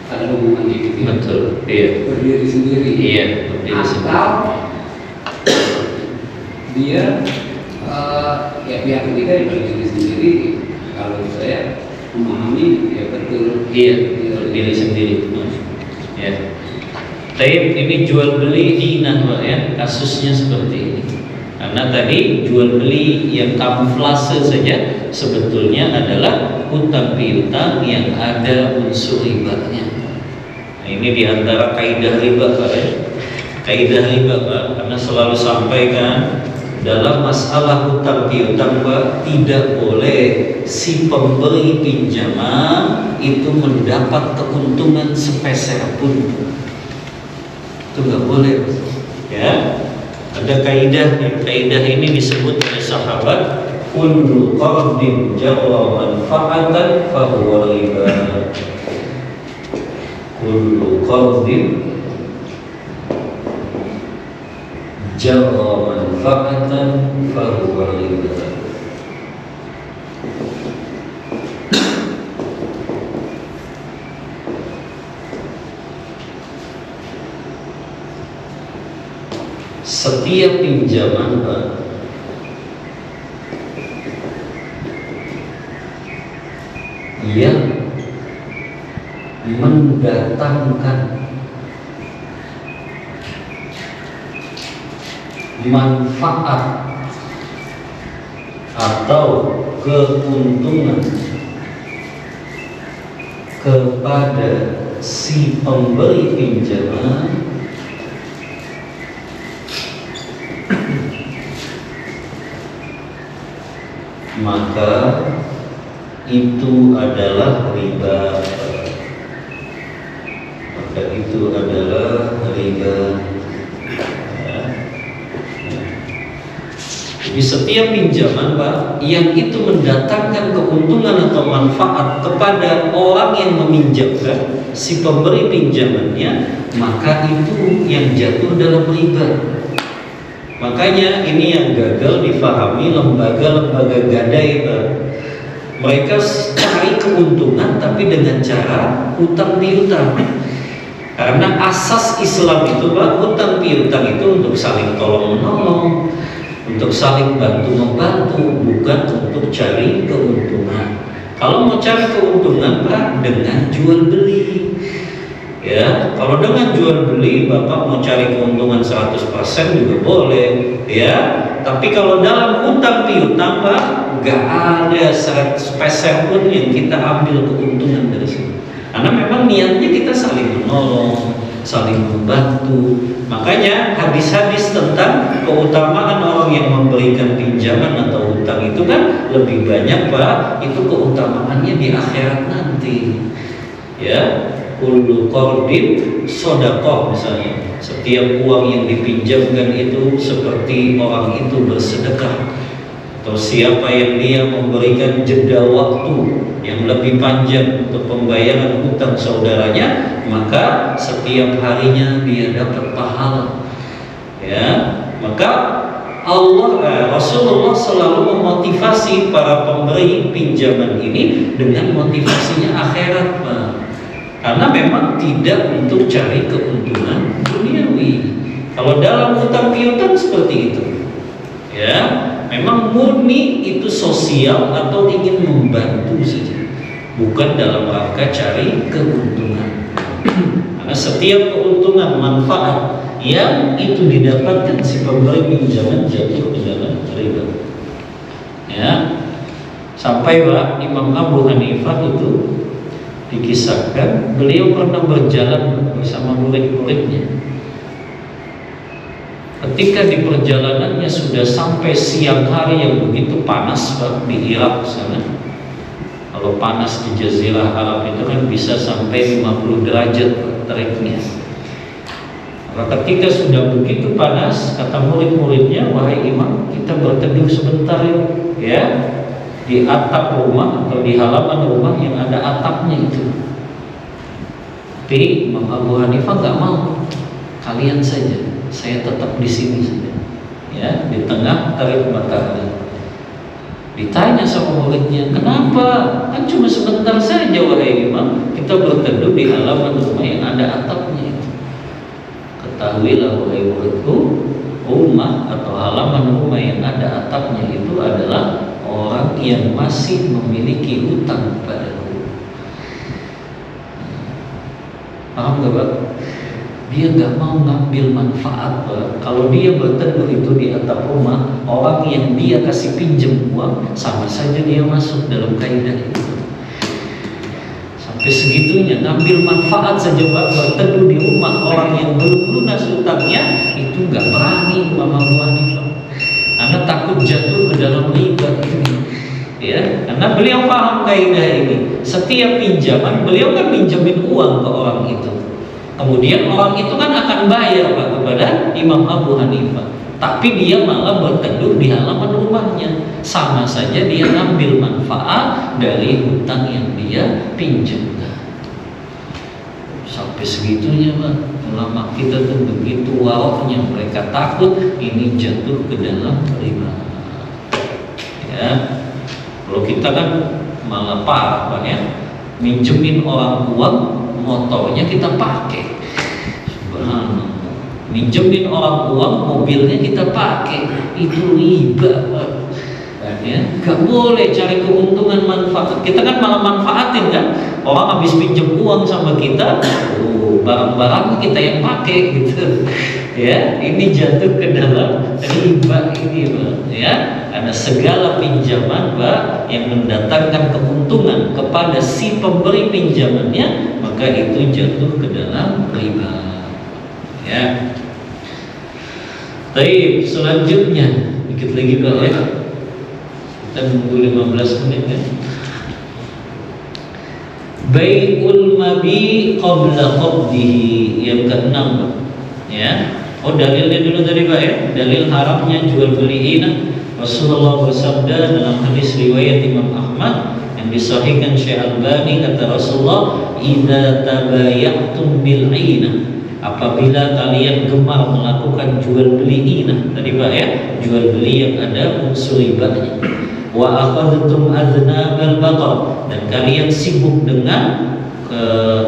ada hubungan gitu. Betul. Iya. Berdiri sendiri. Iya. Berdiri sendiri. Atau dia ya pihak ketiga yang berdiri sendiri. Kalau saya memahami ya betul. Iya. Berdiri sendiri. Ya. Tapi ini jual beli inah, Pak ya. Kasusnya seperti ini. Karena tadi jual beli yang kamuflase saja sebetulnya adalah hutang piutang yang ada unsur ribanya. Nah, ini diantara kaidah riba, Pak ya. Kaidah riba, Pak, karena selalu sampaikan dalam masalah hutang piutang, Pak, tidak boleh si pemberi pinjaman itu mendapat keuntungan sepeser pun. Itu nggak boleh, ya. Ada kaidah ini disebut oleh sahabat, kullu qardin jarra manfa'atan fa huwa riba. Kullu qardin jarra manfa'atan fa huwa riba. Setiap pinjaman, Pak, yang mendatangkan manfaat atau keuntungan kepada si pemberi pinjaman, maka itu adalah riba. Maka itu adalah riba. Ya. Jadi setiap pinjaman, Pak, yang itu mendatangkan keuntungan atau manfaat kepada orang yang meminjamkan, si pemberi pinjamannya, maka itu yang jatuh dalam riba. Makanya ini yang gagal difahami lembaga-lembaga gadai, Pak. Mereka cari keuntungan tapi dengan cara hutang piutang. Karena asas Islam itu, Pak, hutang piutang itu untuk saling tolong menolong, untuk saling bantu-membantu, bukan untuk cari keuntungan. Kalau mau cari keuntungan Pak, dengan jual beli. Ya, kalau dengan jual beli Bapak mau cari keuntungan 100% juga boleh, ya. Tapi kalau dalam hutang piutang Pak, nggak ada 100% pun yang kita ambil keuntungan dari sini. Karena memang niatnya kita saling menolong, saling membantu. Makanya hadis-hadis tentang keutamaan orang yang memberikan pinjaman atau hutang itu kan lebih banyak Pak, itu keutamaannya di akhirat nanti. Ya, kullu qardin shadaqah misalnya. Setiap uang yang dipinjamkan itu seperti orang itu bersedekah. Atau siapa yang dia memberikan jeda waktu yang lebih panjang untuk pembayaran hutang saudaranya, maka setiap harinya dia dapat pahala. Ya, maka Rasulullah selalu memotivasi para pemberi pinjaman ini dengan motivasinya akhirat, Pak. Karena memang tidak untuk cari keuntungan duniawi. Kalau dalam hutang piutang seperti itu, ya, memang murni itu sosial atau ingin membantu saja, bukan dalam rangka cari keuntungan. Karena setiap keuntungan manfaat yang itu didapatkan si pemberi pinjaman jatuh ke dalam riba. Ya, sampai Pak Imam Abu Hanifah itu dikisahkan beliau pernah berjalan bersama murid-muridnya. Ketika di perjalanannya sudah sampai siang hari yang begitu panas Pak, di Irak sana. Kalau panas di Jazirah Arab itu kan bisa sampai 50 derajat teriknya. Maka ketika sudah begitu panas, kata murid-muridnya, wahai imam, kita berteduh sebentar yuk, ya, di atap rumah atau di halaman rumah yang ada atapnya itu. Tapi Imam Abu Hanifah nggak mau, kalian saja, saya tetap di sini saja, ya, di tengah terik matahari. Ditanya sama muridnya, kenapa? Kan cuma sebentar saja wahai imam, kita berteduh di halaman rumah yang ada atapnya itu. Ketahuilah wahai muridku, rumah atau halaman rumah yang ada atapnya itu adalah orang yang masih memiliki hutang kepadaku. Paham gak Pak? Dia gak mau ngambil manfaat Pak. Kalau dia berteduh itu di atap rumah, orang yang dia kasih pinjam uang, sama saja dia masuk dalam kaidah itu. Sampai segitunya ngambil manfaat saja Pak, berteduh di rumah orang yang belum lunas hutangnya, itu gak berani Imam Abu Hanifah. Karena takut jatuh ke dalam riba ini, ya. Karena beliau paham kaidah ini. Setiap pinjaman beliau kan pinjamin uang ke orang itu. Kemudian orang itu kan akan bayar Pak kepada Imam Abu Hanifah. Tapi dia malah berteduh di halaman rumahnya. Sama saja dia ngambil manfaat dari hutang yang dia pinjamkan. Sampai segitunya Pak, ulama kita tuh begitu waroknya, mereka takut ini jatuh ke dalam riba. Ya, kalau kita kan malah parah Pak ya, minjemin orang uang, motornya kita pakai. Subhanallah. Minjemin orang uang, mobilnya kita pakai, itu riba Pak. Ya, gak boleh cari keuntungan manfaat. Kita kan malah manfaatin kan. Orang habis pinjam uang sama kita, barang-barang kita yang pakai gitu. Ya, ini jatuh ke dalam riba ini Pak. Ya, karena segala pinjaman Pak yang mendatangkan keuntungan kepada si pemberi pinjamannya, maka itu jatuh ke dalam riba. Ya. Baik, selanjutnya dikit lagi Pak ya. Kita nunggu 15 menit ya. Bai'ul mabi qabla qabdihi, yang ke-6 ya. Oh, dalilnya dulu tadi Pak ya. Dalil haramnya jual beli inah. Rasulullah bersabda dalam hadis riwayat Imam Ahmad yang disahihkan Syekh Albani, kata Rasulullah, "Idza tabaya'tum bil inah", apabila kalian gemar melakukan jual beli inah tadi Pak ya, jual beli yang ada unsur ribanya. Wa akhadtum adnabal baqar, dan kalian sibuk dengan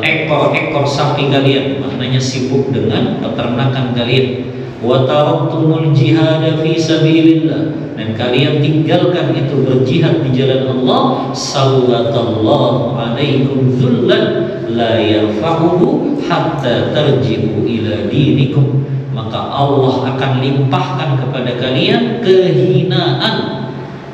ekor-ekor sapi kalian, maknanya sibuk dengan peternakan kalian. wa taraktumul jihad fi sabilillah, dan kalian tinggalkan itu berjihad di jalan Allah, sallallahu alaikum dzullan la yarfa'uhu hatta tarji'u ila dinikum, maka Allah akan limpahkan kepada kalian kehinaan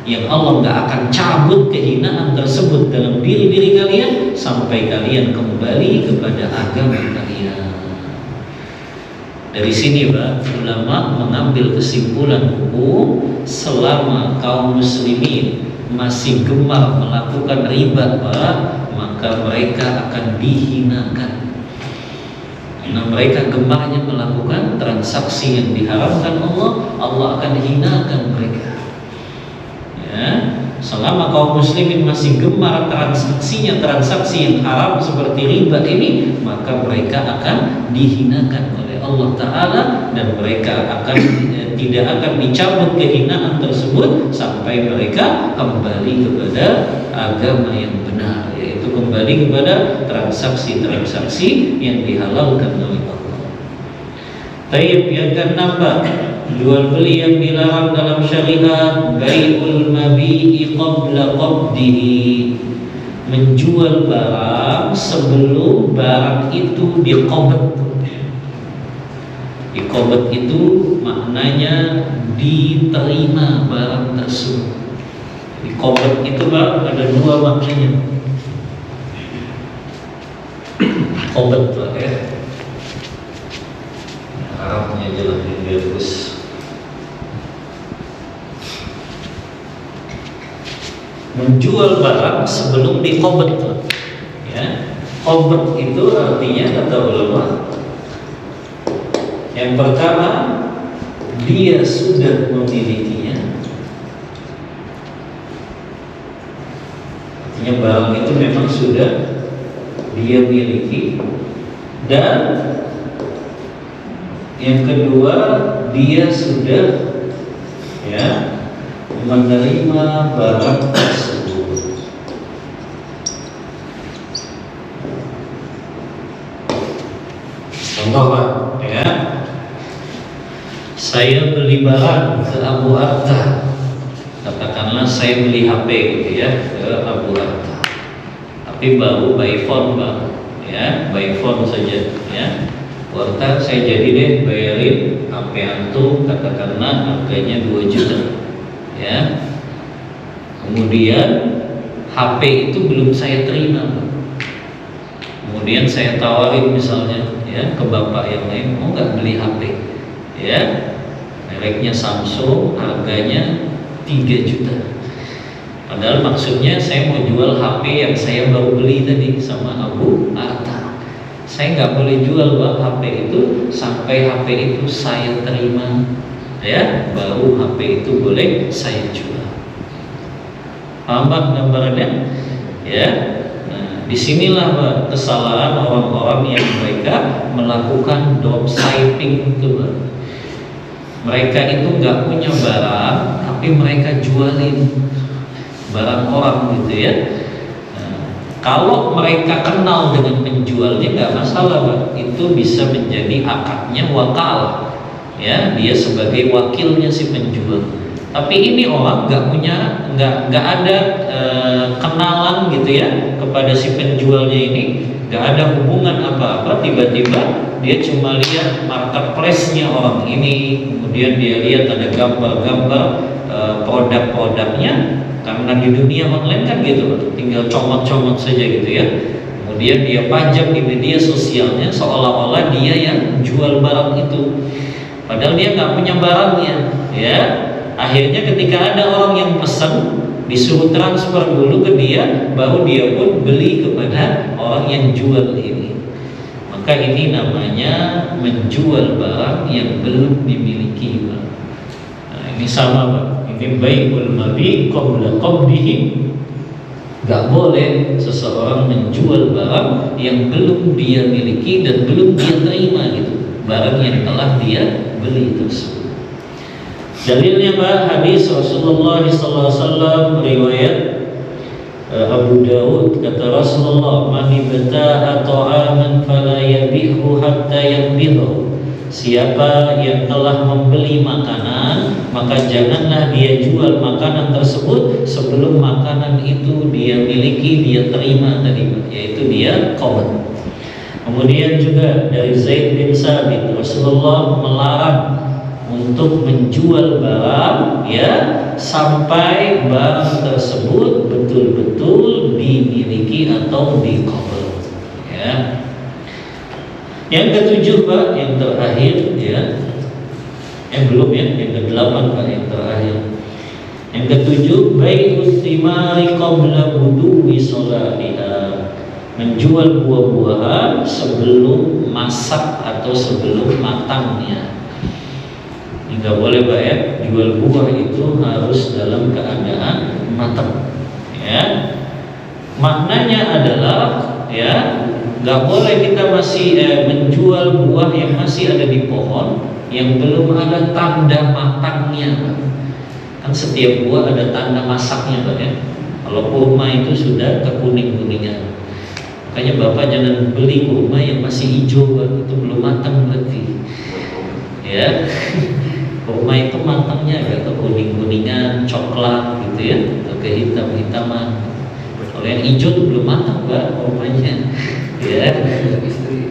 yang Allah nggak akan cabut kehinaan tersebut dalam diri kalian sampai kalian kembali kepada agama kalian. Dari sini Pak, ulama mengambil kesimpulan hukum, selama kaum muslimin masih gemar melakukan riba Pak, maka mereka akan dihinakan. Karena mereka gemarnya melakukan transaksi yang diharamkan Allah, Allah akan hinakan mereka. Ya, selama kaum muslimin masih gemar transaksi yang haram seperti riba ini, maka mereka akan dihinakan oleh Allah Ta'ala, dan mereka akan tidak akan dicabut kehinaan tersebut sampai mereka kembali kepada agama yang benar, yaitu kembali kepada transaksi-transaksi yang dihalalkan oleh Allah. Taib yang keenam, jual beli yang dilarang dalam syariat, bai'ul mabi'i qabla qabdihi, menjual barang sebelum barang itu diqabd. Diqabd itu maknanya diterima barang tersebut. Diqabd itu Pak, ada dua maknanya. Qabd Pak ya. Arabnya jelas bagus. Menjual barang sebelum diqabd. Ya. Qabd itu artinya kata ulama, yang pertama dia sudah memilikinya. Artinya barang itu memang sudah dia miliki. Dan yang kedua, dia sudah ya menerima barang tersebut. Contoh Pak, ya, saya beli barang ke Abu Arta, katakanlah saya beli HP gitu ya ke Abu Arta, tapi baru by phone Pak, ya by phone saja ya. Warta saya jadi deh bayarin HP antum, katakanlah harganya 2 juta ya. Kemudian HP itu belum saya terima Pak. Kemudian saya tawarin misalnya ya ke bapak yang lain, mau nggak beli HP ya, mereknya Samsung, harganya 3 juta. Padahal maksudnya saya mau jual HP yang saya baru beli tadi sama Abu Arta. Saya nggak boleh jual Pak HP itu sampai HP itu saya terima ya, baru HP itu boleh saya jual. Paham Pak gambarannya ya? Nah, disinilah Pak kesalahan orang-orang yang mereka melakukan dropshipping itu Pak. Mereka itu nggak punya barang, tapi mereka jualin barang orang gitu ya. Kalau mereka kenal dengan penjualnya nggak masalah Pak, itu bisa menjadi akadnya wakalah ya, dia sebagai wakilnya si penjual. Tapi ini orang nggak ada kenalan gitu ya kepada si penjualnya ini, nggak ada hubungan apa-apa, tiba-tiba dia cuma lihat marketplace-nya orang ini, kemudian dia lihat ada gambar-gambar produk-produknya. Karena di dunia online kan gitu, tinggal comot-comot saja gitu ya. Kemudian dia pajang di media sosialnya seolah-olah dia yang jual barang itu, padahal dia nggak punya barangnya ya. Akhirnya ketika ada orang yang pesan, disuruh transfer dulu ke dia, baru dia pun beli kepada orang yang jual ini. Maka ini namanya menjual barang yang belum dimiliki Pak. Nah, ini sama Pak. Ini bai'ul mabi' qabla qabdihi. Gak boleh seseorang menjual barang yang belum dia miliki dan belum dia terima gitu, barang yang telah dia beli tersebut. Dalilnya Pak, hadis Rasulullah SAW riwayat Abu Dawud, kata Rasulullah, man ibta'a ta'aman fala yabi'hu hatta yanbidhu, siapa yang telah membeli makanan, maka janganlah dia jual makanan tersebut sebelum makanan itu dia miliki, dia terima tadi, yaitu dia qabd. Kemudian juga dari Zaid bin Sabit, Rasulullah melarang untuk menjual barang ya sampai barang tersebut betul-betul dimiliki atau diqabd ya. Yang ketujuh Pak, yang terakhir ya. Belum ya, yang ke-8 Pak, yang terakhir. Yang ketujuh, bai'us thimari qabla buduwi sholatiha. Menjual buah-buahan sebelum masak atau sebelum matangnya. Enggak boleh Pak ya, jual buah itu harus dalam keadaan matang. Ya. Maknanya adalah ya, nggak boleh kita masih menjual buah yang masih ada di pohon yang belum ada tanda matangnya. Kan setiap buah ada tanda masaknya Pak ya. Kalau kurma itu sudah kekuning-kuningan. Makanya Bapak jangan beli kurma yang masih hijau Pak, itu belum matang berarti. Ya. Kurma itu matangnya agak kekuning-kuningan, coklat gitu ya, atau kehitam-hitaman. Kalau yang hijau itu belum matang Pak kurmanya. Ya,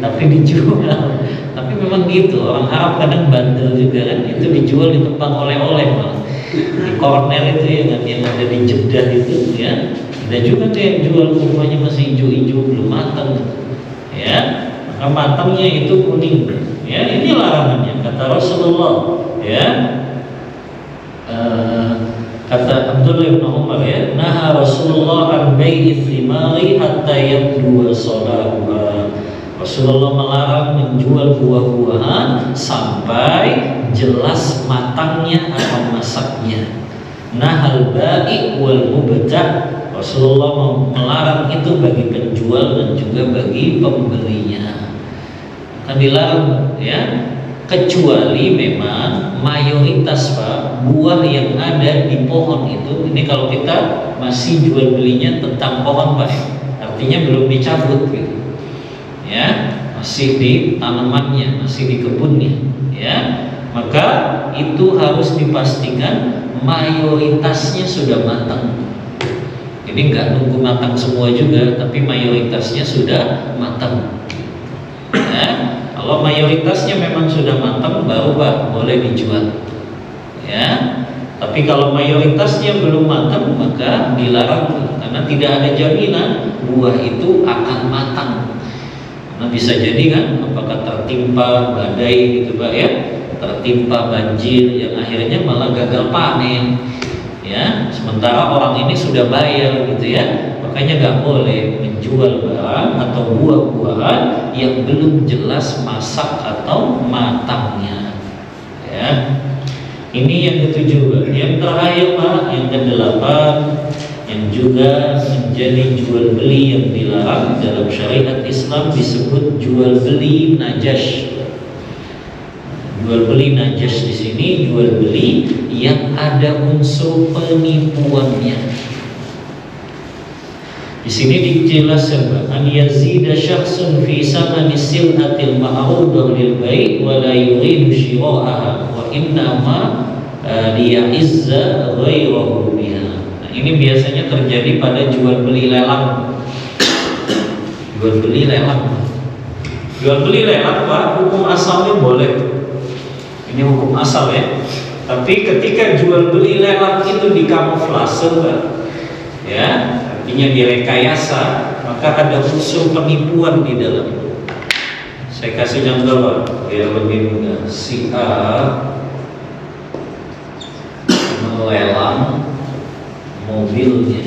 tapi dijual. Tapi memang gitu, orang Arab kadang bandel juga kan, itu dijual di tempat oleh-oleh malah. Di corner itu yang ada di Jeddah itu ya. Ada juga tuh yang jual kurmanya masih hijau-hijau belum matang. Ya, maka matangnya itu kuning. Ya, ini larangannya kata Rasulullah. Ya. Kata Abdullah bin Umar ya, naha Rasulullah an bai'i thimari hatta yabdu salahuha. Rasulullah melarang menjual buah-buahan sampai jelas matangnya atau masaknya. Nahal bai' wal mubta'. Rasulullah melarang itu bagi penjual dan juga bagi pembelinya. Kan dilarang ya. Kecuali memang mayoritas Pak, buah yang ada di pohon itu, ini kalau kita masih jual belinya tentang pohon Pak, artinya belum dicabut gitu ya, masih di tanamannya, masih di kebunnya ya, maka itu harus dipastikan mayoritasnya sudah matang. Jadi nggak nunggu matang semua juga, tapi mayoritasnya sudah matang ya. Kalau mayoritasnya memang sudah matang baru Pak boleh dijual ya. Tapi kalau mayoritasnya belum matang maka dilarang, karena tidak ada jaminan buah itu akan matang. Karena bisa jadi kan apakah tertimpa badai gitu Pak ya, tertimpa banjir yang akhirnya malah gagal panen ya. Sementara orang ini sudah bayar gitu ya. Makanya nggak boleh menjual barang atau buah-buahan yang belum jelas masak atau matangnya ya. Ini yang ketujuh. Yang terakhir Pak, yang ke-8, yang juga menjadi jual beli yang dilarang dalam syariat Islam disebut jual beli najas. Jual beli najas di sini jual beli yang ada unsur penipuannya. Di sini dijelaskan an yazida syakhsun fi samani sil'atil ma'rudah lil bai' wa la yuridu shira'aha wa innama liya'izza ghairahu biha. Nah, ini biasanya terjadi pada jual beli lelang. Jual beli lelang. Jual beli lelang Pak, hukum asalnya boleh. Ini hukum asal ya. Tapi ketika jual beli lelang itu dikamuflase Pak, ya, artinya direkayasa, maka ada unsur penipuan di dalam. Saya kasih contoh Pak, biar lebih mudah. Si A melelang mobilnya,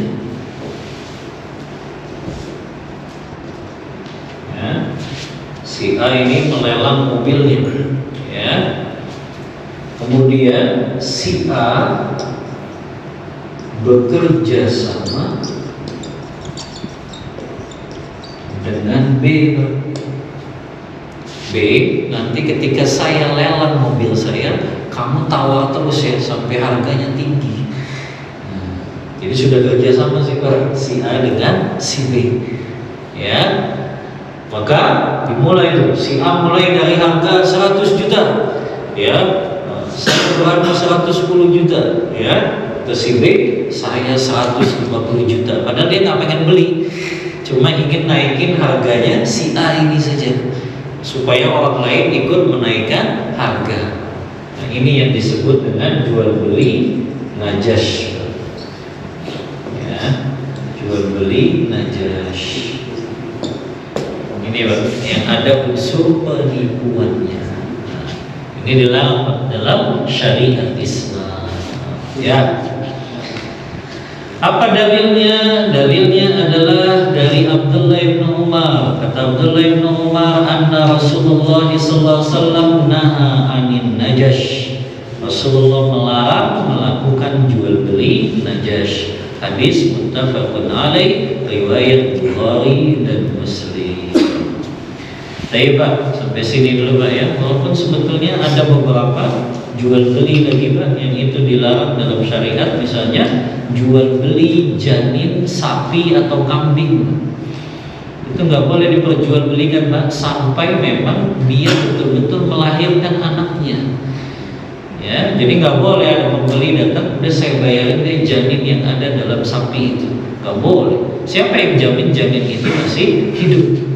ya. Si A ini melelang mobilnya, ya. Kemudian si A bekerja sama dengan B. Nanti ketika saya lelang mobil saya, kamu tawar terus ya sampai harganya tinggi. Nah, jadi sudah kerja sama si A dengan si B. Ya. Maka dimulai tuh, si A mulai dari harga 100 juta, ya, saya berharga 110 juta, ya. Ke si B, saya 150 juta. Padahal dia nggak pengen beli, cuma ingin naikin harganya si A ini saja, supaya orang lain ikut menaikkan harga. Nah, ini yang disebut dengan jual beli najash, ya, jual beli najash. Ini yang ada unsur penipuannya. Nah, ini dalam syariat Islam, ya. Apa dalilnya? Dalilnya adalah dari Abdullah bin Umar. Kata Abdullah bin Umar, anna Rasulullah sallallahu alaihi wasallam naha anin najash. Rasulullah melarang melakukan jual beli najash. Hadis muttafaqun alaih, riwayat Bukhari dan Muslim. Baik Pak, sampai sini dulu Pak ya. Walaupun sebetulnya ada beberapa jual beli lagi Pak yang itu dilarang dalam syariat. Misalnya jual beli janin sapi atau kambing, itu nggak boleh diperjualbelikan Pak sampai memang dia betul-betul melahirkan anaknya. Ya, jadi nggak boleh ada pembeli datang, udah saya bayarin deh janin yang ada dalam sapi itu, nggak boleh. Siapa yang jamin janin itu masih hidup?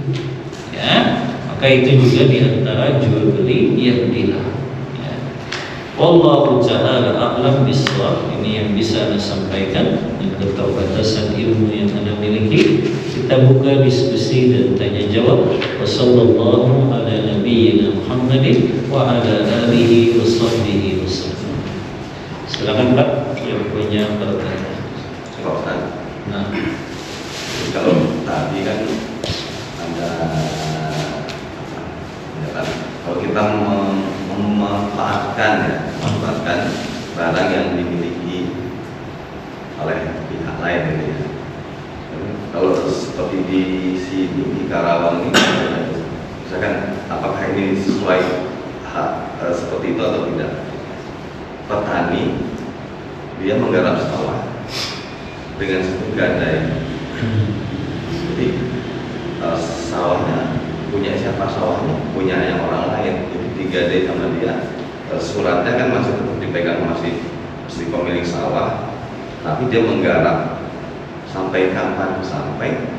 Ya. Maka itu juga diantara jual beli yang dilarang. Ya. Wallahu ta'ala a'lam bishawab. Ini yang bisa Anda sampaikan dengan keterbatasan ilmu yang Anda miliki. Kita buka diskusi dan tanya jawab. Wassallallahu ala nabiyyina Muhammadin wa ala alihi wa sahbihi wasallam. Silakan Pak yang punya pertanyaan. Nah, kalau tadi kan ada, kalau kita memanfaatkan barang yang dimiliki oleh pihak lain gitu ya. Kalau seperti di Karawang ini, misalkan apakah ini sesuai seperti itu atau tidak? Petani dia menggarap sawah dengan sistem gadai, jadi sawahnya punya siapa? Sawahnya punya yang orang lain, jadi digadai sama dia. Suratnya kan masih tetap dipegang masih pemilik sawah, tapi dia menggarap sampai kapan? Sampai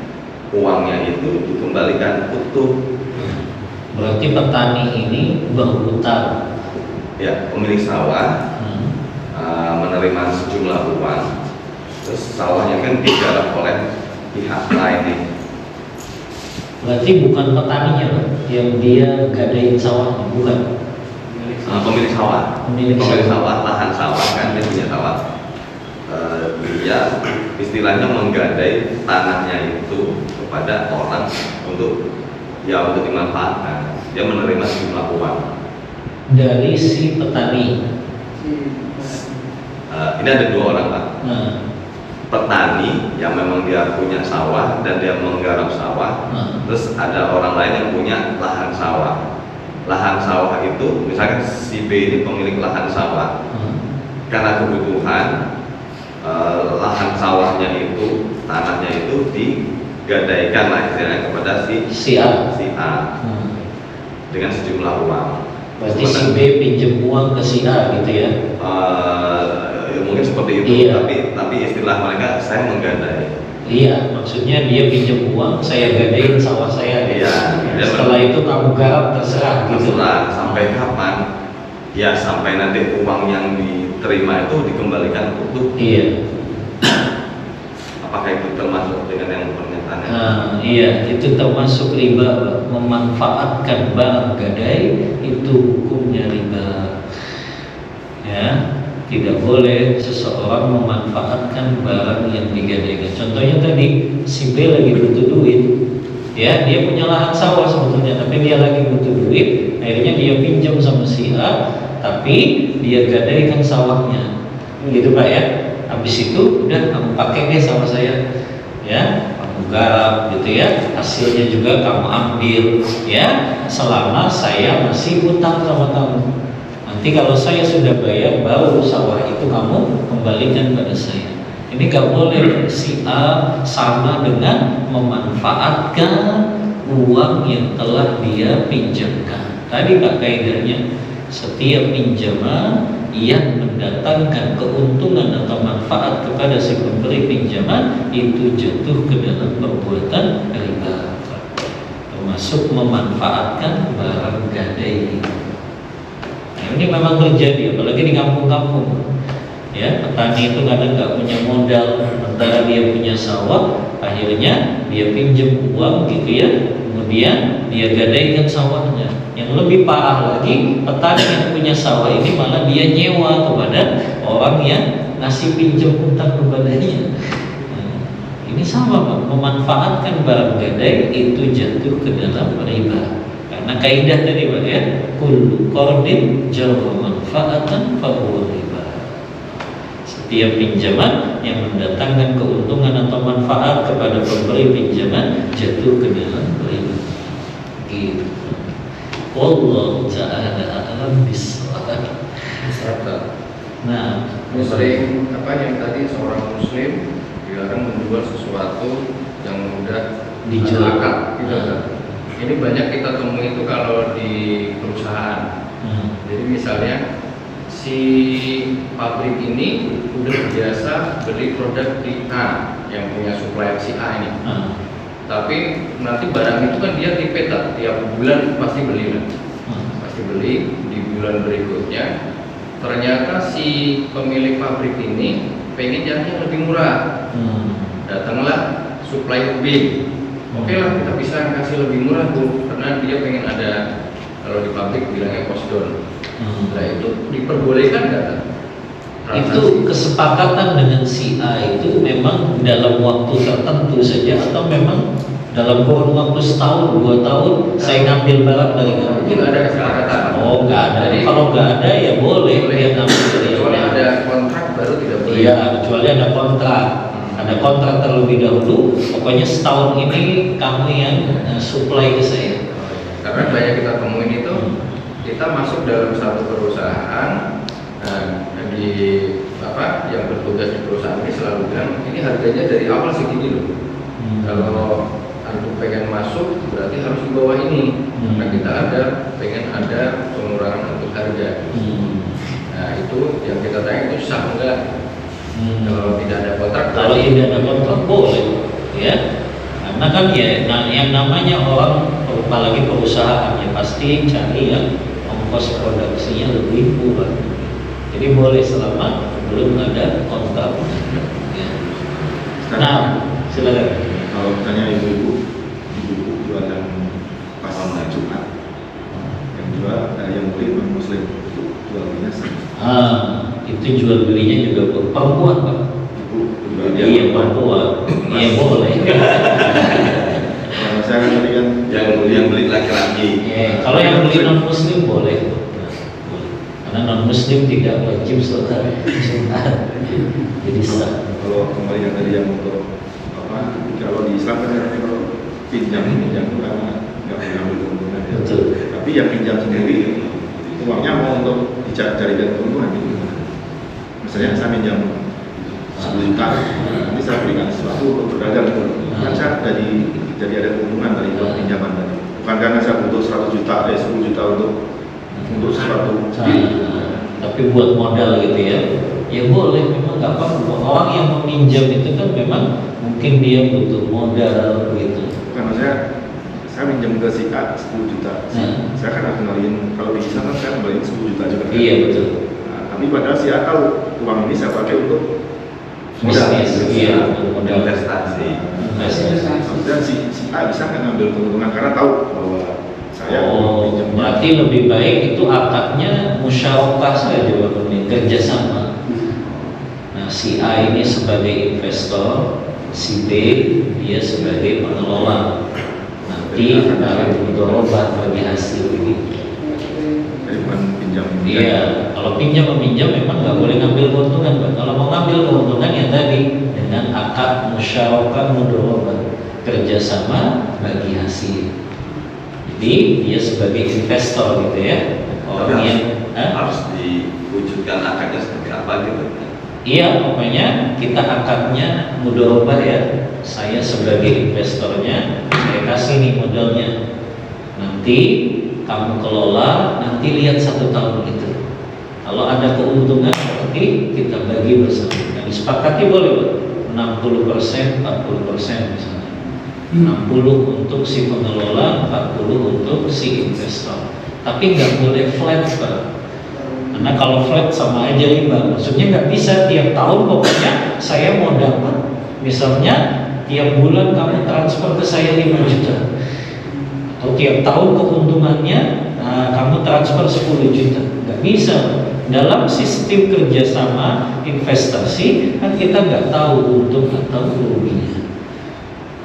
uangnya itu dikembalikan utuh. Berarti petani ini berhutang. Ya, pemilik sawah menerima sejumlah uang, terus sawahnya kan digarap oleh pihak lain nih. Berarti bukan petaninya Pak, yang dia gadain sawahnya, bukan? Pemilik sawah, lahan sawah kan, dia punya sawah. Dia istilahnya menggadai tanahnya itu kepada orang untuk dimanfaatkan. Dia menerima sejumlah uang dari si petani. Ini ada dua orang Pak. Petani yang memang dia punya sawah dan dia menggarap sawah. Terus ada orang lain yang punya lahan sawah. Lahan sawah itu misalkan si B ini pemilik lahan sawah. Karena kebutuhan lahan sawahnya itu, tanahnya itu digadaikan lah istilahnya kepada si A dengan sejumlah uang. Berarti si B pinjam uang ke si A gitu ya? Mungkin seperti itu, iya. Tapi istilah mereka saya menggadai. Iya, maksudnya dia pinjam uang, saya gadain sawah saya. Iya. Setelah itu kamu garap terserah gitu. Terserah sampai kapan? Ya sampai nanti uang yang diterima itu dikembalikan utuh. Iya. Apakah itu termasuk dengan yang pernyataannya? Iya, itu termasuk riba. Memanfaatkan barang gadai itu hukumnya riba. Ya. Tidak boleh seseorang memanfaatkan barang yang digadaikan. Contohnya tadi, si B lagi butuh duit, ya, dia punya lahan sawah sebetulnya, tapi dia lagi butuh duit, akhirnya dia pinjam sama si A, tapi dia gadaikan sawahnya, gitu Pak ya. Habis itu udah kamu pakai deh sawah saya, ya, kamu garap, gitu ya, hasilnya juga kamu ambil, ya, selama saya masih utang sama kamu. Nanti kalau saya sudah bayar, baru sawah itu kamu kembalikan pada saya. Ini gak boleh. Si A sama dengan memanfaatkan uang yang telah dia pinjamkan. Tadi Pak kaidahnya, setiap pinjaman yang mendatangkan keuntungan atau manfaat kepada si pemberi pinjaman itu jatuh ke dalam perbuatan riba, termasuk memanfaatkan barang gadai. Nah, ini memang terjadi, apalagi di kampung-kampung. Ya, petani itu kadang nggak punya modal, sementara dia punya sawah, akhirnya dia pinjam uang gitu ya, kemudian dia gadaikan sawahnya. Yang lebih parah lagi, petani yang punya sawah ini malah dia nyewa kepada orang yang ngasih pinjam utang kepadanya. Nah, ini sama Pak, memanfaatkan barang gadai itu jatuh ke dalam riba. Karena kaidah tadi Pak ya, kullu qardin jarra manfaatan fa huwa riba. Setiap pinjaman yang mendatangkan keuntungan atau manfaat kepada pemberi pinjaman jatuh ke dalam riba. Gitu. Wallahu ta'ala a'lam bissawab. Nah, Muslim apa yang tadi seorang muslim dilarang menjual sesuatu yang mudah dijual. Gitu. Ini banyak kita temui itu kalau di perusahaan. Jadi misalnya si pabrik ini udah biasa beli produk di A yang punya supplier si A ini. Tapi nanti barang itu kan dia dipeta tiap bulan pasti beli kan. Pasti beli di bulan berikutnya. Ternyata si pemilik pabrik ini pengen yang lebih murah. Datanglah supplier B. Oke lah, kita bisa kasih lebih murah tuh, karena dia pengen ada, kalau di pabrik bilangnya cost down. Nah itu diperbolehkan nggak? Itu kesepakatan dengan si A itu memang dalam waktu tertentu saja, atau memang dalam kurun waktu setahun, 2 tahun saya ngambil barang dari kamu? Mungkin ada kesepakatan. Oh nggak ada. Jadi, kalau nggak ada ya boleh dia ngambil dari kecuali ada kontrak baru tidak boleh. Iya, kecuali ada kontrak. Ada kontrak terlebih dahulu. Pokoknya setahun ini kamu yang supply ke saya. Karena banyak kita temuin itu, kita masuk dalam satu perusahaan, di apa yang bertugas di perusahaan ini selalu bilang ini harganya dari awal segini loh. Kalau antum pengen masuk berarti harus di bawah ini. Karena kita pengen ada pengurangan untuk harga. Nah itu yang kita tanya itu sah enggak? Kalau tidak ada kontrak, kalau tidak ada kontrak boleh, ya. Karena kan ya, yang namanya orang, apalagi perusahaan ya pasti cari yang ongkos produksinya lebih murah. Jadi boleh selama belum ada kontrak. Ya. Nah, silakan. Kalau misalnya ibu-ibu jualan pas Jumat, yang jual yang beli non muslim itu jual belinya sama. Itu jual belinya juga perempuan Pak. Iya perempuan. Iya boleh. Kalau saya tadi kan yang beli laki-laki. Kalau yang beli non muslim boleh. Karena non muslim tidak wajib sholat Jumat. Jadi sah. Kalau kembali yang tadi yang untuk apa? Kalau di Islam kan kalau pinjam itu karena nggak mengambil keuntungan. Betul. Tapi yang pinjam sendiri uangnya mau untuk dicarikan keuntungan gitu. Misalnya saya pinjam 10 juta, nanti saya berikan sesuatu untuk berdagang gitu. Kan saya jadi ada keuntungan dari pinjaman tadi. Bukan karena saya butuh 100 juta, 10 juta untuk sesuatu. Tapi buat modal gitu ya. Ya boleh, memang nggak apa-apa. Orang yang meminjam itu kan memang mungkin dia butuh modal gitu. Karena saya minjem ke si A 10 juta. Saya kan akan ngalihin, kalau di sana kan saya ngalihin 10 juta juga. Iya betul. Tapi padahal si A tahu uang ini saya pakai untuk modal. Iya, modal investasi. Dan si A bisa nggak ngambil keuntungan karena tahu bahwa saya pinjam. Berarti lebih baik itu akadnya musyawarah saja Bapak, kerjasama. Nah, si A ini sebagai investor, si B dia sebagai pengelola. Nanti baru mudharabah bagi hasil begitu. Jadi bukan pinjam. Iya, kalau pinjam meminjam memang nggak boleh ngambil keuntungan, Pak. Kalau mau ngambil keuntungan ya tadi dengan akad musyawarah mudharabah, kerjasama bagi hasil. Jadi dia sebagai investor gitu ya. Orang yang harus diwujudkan akadnya seperti apa gitu. Iya, pokoknya kita akadnya mudharabah ya. Saya sebagai investornya, saya kasih nih modalnya. Nanti kamu kelola, nanti lihat 1 tahun itu. Kalau ada keuntungan berarti kita bagi bersama. Nah, disepakati boleh, Pak. 60%, 40% misalnya. 60 untuk si pengelola, 40 untuk si investor. Tapi nggak boleh flat, Pak. Karena kalau flat sama aja riba. Maksudnya nggak bisa tiap tahun pokoknya saya mau dapat. Misalnya tiap bulan kamu transfer ke saya 5 juta. Atau tiap tahun keuntungannya kamu transfer 10 juta. Nggak bisa. Dalam sistem kerjasama investasi kan kita nggak tahu untung atau ruginya.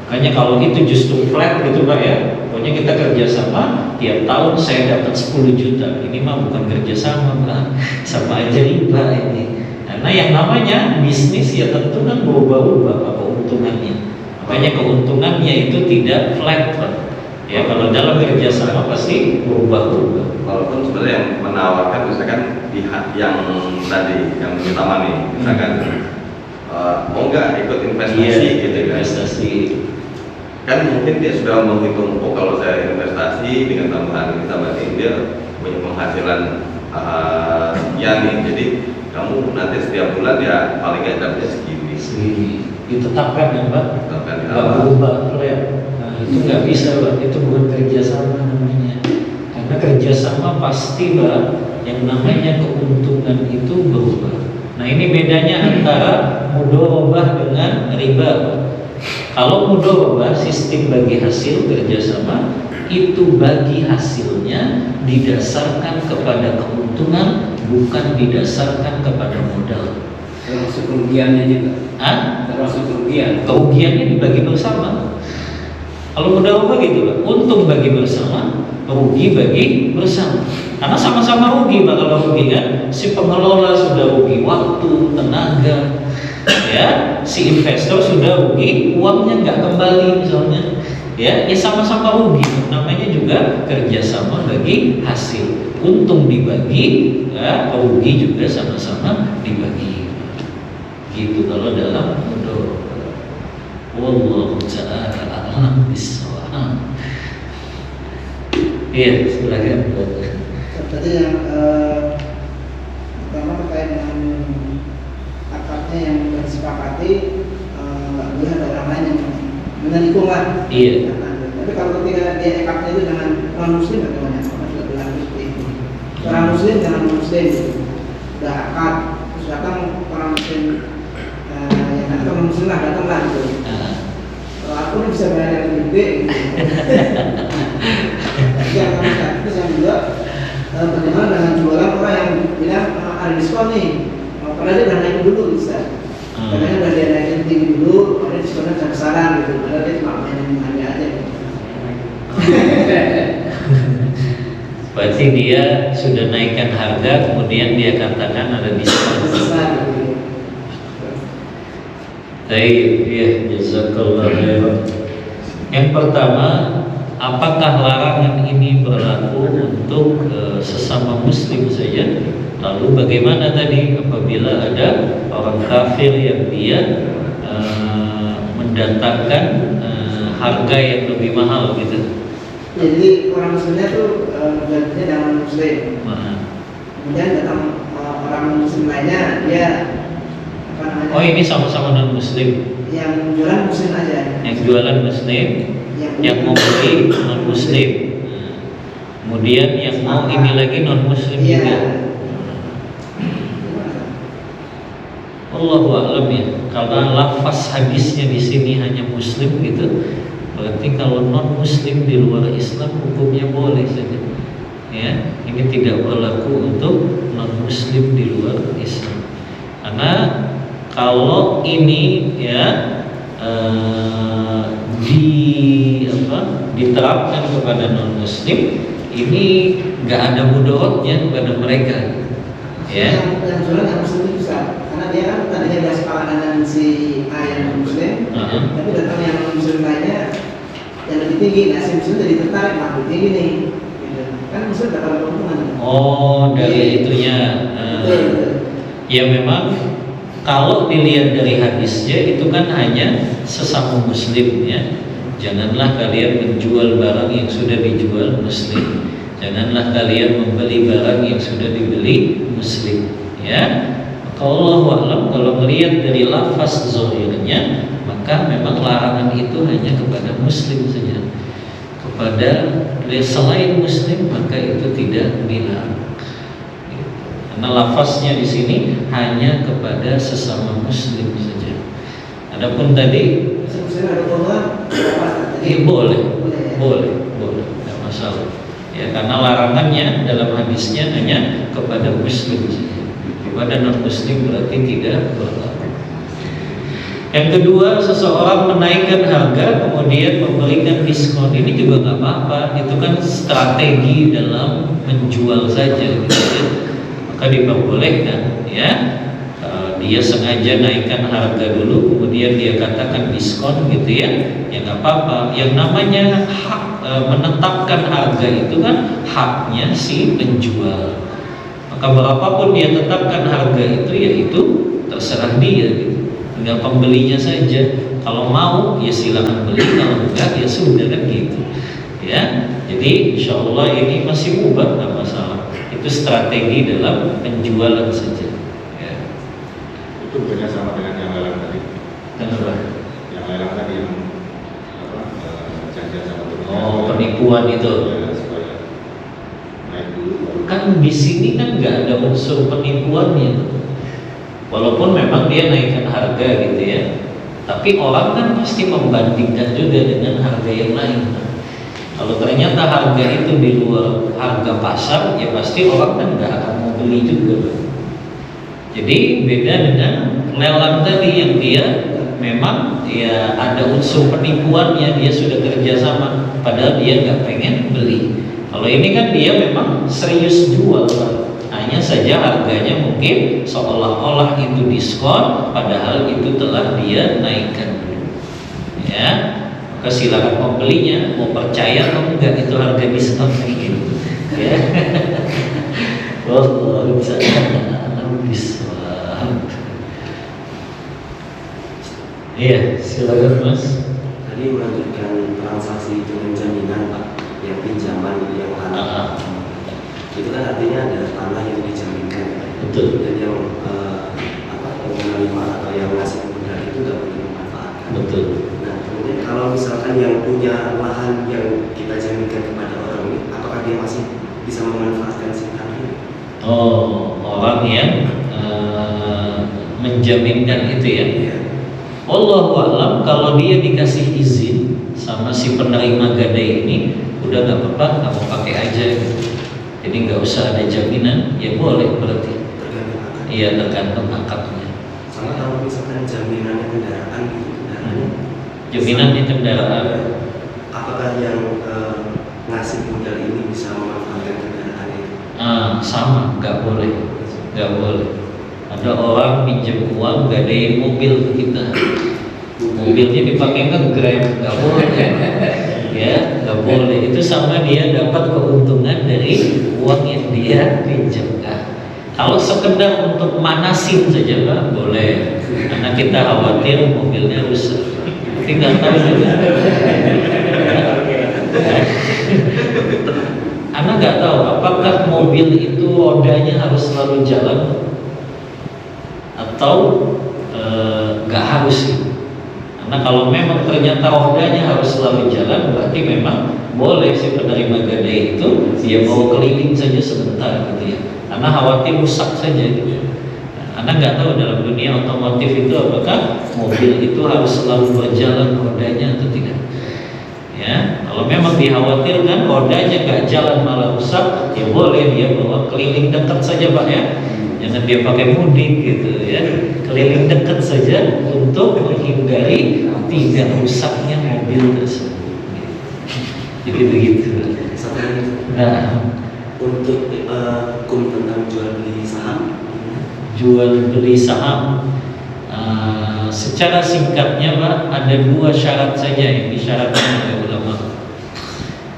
Makanya kalau itu justru flat gitu Pak ya. Pokoknya kita kerjasama, tiap tahun saya dapat 10 juta. Ini mah bukan kerjasama Pak, sama aja riba ini. Karena yang namanya bisnis ya tentu kan berubah-ubah Pak keuntungannya. Makanya keuntungannya itu tidak flat Pak. Ya kalau dalam kerjasama pasti berubah-ubah. Walaupun sebenarnya yang menawarkan misalkan pihak yang tadi yang utama nih, misalkan mau nggak ikut investasi gitu kan? Investasi. Kan mungkin dia sudah menghitung, oh kalau saya investasi dengan tambahan dia punya penghasilan sekian nih, jadi kamu nanti setiap bulan ya paling nggak dapatnya segini. Ditetapkan ya Pak, nggak berubah flat. Nah itu nggak bisa Pak, itu bukan kerjasama namanya. Karena kerjasama pasti Pak, yang namanya keuntungan itu berubah. Nah ini bedanya antara mudharabah dengan riba. Kalau mudharabah sistem bagi hasil kerjasama itu bagi hasilnya didasarkan kepada keuntungan, bukan didasarkan kepada modal. Termasuk kerugiannya juga. Termasuk kerugian. Kerugiannya dibagi bersama. Kalau mudharabah gitu Pak, untung bagi bersama, rugi bagi bersama. Karena sama-sama rugi Pak kalau rugi kan. Si pengelola sudah rugi waktu, tenaga. Ya, si investor sudah rugi, uangnya nggak kembali misalnya, ya sama-sama rugi. Namanya juga kerjasama bagi hasil, untung dibagi, ya, rugi juga sama-sama dibagi. Gitu kalau dalam mudharabah. Wallahu ta'ala a'lam bissawab. Iya, silakan. Tadi yang pertama terkait dengan akadnya yang sudah disepakati, nggak boleh ada orang lain yang menelikung lah. Iya. Tapi kalau ketika dia akadnya itu dengan non muslim bagaimana? Karena sudah berlaku seperti itu. Orang muslim dengan non muslim sudah akad, terus datang orang muslim yang datang non muslim lah datanglah gitu. Kalau aku ini bisa bayar yang gede. Gitu. Yang terus yang juga bagaimana dengan jualan orang yang bilang ada diskon nih. Padahal dia udah naikin dulu bisa. Katanya udah dia naikin tinggi dulu, ada diskonnya besar-besaran gitu. Padahal dia cuma mainin harga aja. Berarti dia sudah naikkan harga, kemudian dia katakan ada diskon. Besar gitu. Baik, ya, jazakallah khairan. Yang pertama, apakah larangan ini berlaku untuk sesama muslim saja? Lalu bagaimana tadi apabila ada orang kafir yang dia mendatangkan harga yang lebih mahal gitu? Ya, jadi orang muslimnya tuh bergantinya dengan muslim. Kemudian datang orang muslim lainnya, dia apa namanya? Oh ini sama-sama non muslim. Yang jualan muslim aja. Yang jualan muslim, yang mau beli non muslim. Kemudian yang mau ini lagi non muslim juga. Allahu a'lam ya. Karena lafaz hadisnya di sini hanya muslim gitu. Berarti kalau non muslim di luar Islam hukumnya boleh saja. Ya, ini tidak berlaku untuk non muslim di luar Islam. Karena kalau ini ya diterapkan kepada non muslim, ini nggak ada mudaratnya kepada mereka. Ya. Yang jualan yang muslim itu bisa, karena dia kan tadinya dia sepakat dengan si A yang muslim, tapi datang yang muslim lainnya yang lebih tinggi, nah si muslim jadi tertarik, lebih tinggi nih, gitu. Kan muslim dapat keuntungan. Oh dari itunya. Ya memang kalau dilihat dari hadisnya itu kan hanya sesama muslim ya. Janganlah kalian menjual barang yang sudah dijual muslim. Janganlah kalian membeli barang yang sudah dibeli muslim ya. Kalau Allah kalau melihat dari lafaz zahirnya, maka memang larangan itu hanya kepada muslim saja. Kepada selain muslim maka itu tidak dilarang. Karena lafaznya di sini hanya kepada sesama muslim saja. Adapun tadi Ada korban, boleh, tidak masalah. Ya, karena larangannya dalam hadisnya hanya kepada muslim saja. Kepada non muslim berarti tidak berlaku. Yang kedua, seseorang menaikkan harga kemudian memberikan diskon, ini juga nggak apa-apa. Itu kan strategi dalam menjual saja, gitu ya. Maka diperbolehkan, ya. Dia sengaja naikkan harga dulu, kemudian dia katakan diskon, gitu ya. Ya nggak apa-apa. Yang namanya hak menetapkan harga itu kan haknya si penjual. Maka berapapun dia tetapkan harga itu, ya itu terserah dia, gitu. Tinggal pembelinya saja. Kalau mau ya silakan beli, kalau enggak ya sudah kan gitu. Ya, jadi insya Allah ini masih mubah, nggak masalah. Itu strategi dalam penjualan saja. Ya. Itu bukannya sama dengan yang lelang tadi? Kenapa? Yang lelang tadi yang janjian sama teman. Oh, penipuan itu. Ya, supaya naik dulu. Kan di sini kan nggak ada unsur penipuannya. Walaupun memang dia naikkan harga gitu ya, tapi orang kan pasti membandingkan juga dengan harga yang lain. Kalau ternyata harga itu di luar harga pasar, ya pasti orang kan nggak akan mau beli juga. Jadi beda dengan lelang tadi yang dia memang ya ada unsur penipuannya, dia sudah kerjasama, padahal dia nggak pengen beli. Kalau ini kan dia memang serius jual, hanya saja harganya mungkin seolah-olah itu diskon, padahal itu telah dia naikkan dulu. Ya, maka silakan pembelinya mau percaya atau enggak itu harga diskon gitu. Ya. Wallahu a'lam bishawab. Iya, silakan Mas. Tadi melanjutkan transaksi dengan jaminan Pak, yang pinjaman yang tanah. Itu kan artinya ada tanah yang dijaminkan. Betul. Dan yang yang menerima atau yang ngasih modal itu nggak boleh memanfaatkan. Betul. Nah, kemudian kalau misalkan yang punya lahan yang kita jaminkan kepada orang ini, apakah dia masih bisa memanfaatkan si tanah ini? Oh, orang yang menjaminkan itu ya. Iya. Wallahu a'lam, kalau dia dikasih izin sama si penerima gadai ini, udah nggak apa-apa, nggak mau pakai aja. Jadi nggak usah ada jaminan, ya boleh berarti. Tergantung akad. Iya, tergantung akadnya. Sama kalau misalkan jaminannya kendaraan gitu, kendaraannya. Jaminannya kendaraan. Apakah yang ngasih modal ini bisa memanfaatkan kendaraan itu? Sama, nggak boleh, nggak boleh. Ada orang pinjam uang gadain mobil ke kita, mobilnya dipakai nge-grab, nggak boleh. Ya, nggak boleh. Itu sama dia dapat keuntungan dari uang yang dia pinjamkan. Kalau sekedar untuk manasin saja Pak, boleh. Karena kita khawatir mobilnya rusak. Tapi nggak tahu juga. Anak nggak tahu apakah mobil itu rodanya harus selalu jalan atau nggak harus gitu. Karena kalau memang ternyata rodanya harus selalu jalan, berarti memang boleh si penerima gadai itu dia bawa keliling saja sebentar gitu ya. Karena khawatir rusak saja gitu. Anak nggak tahu dalam dunia otomotif itu apakah mobil itu harus selalu berjalan rodanya atau tidak. Ya, kalau memang dikhawatirkan rodanya nggak jalan malah rusak, ya boleh dia bawa keliling dekat saja Pak ya. Jangan dia pakai mudik gitu ya, keliling dekat saja untuk menghindari tidak rusaknya mobil tersebut. Jadi begitu. Satu lagi. Nah, Untuk hukum tentang jual beli saham. jual beli saham, secara singkatnya Pak, ada 2 syarat saja yang disyaratkan oleh ulama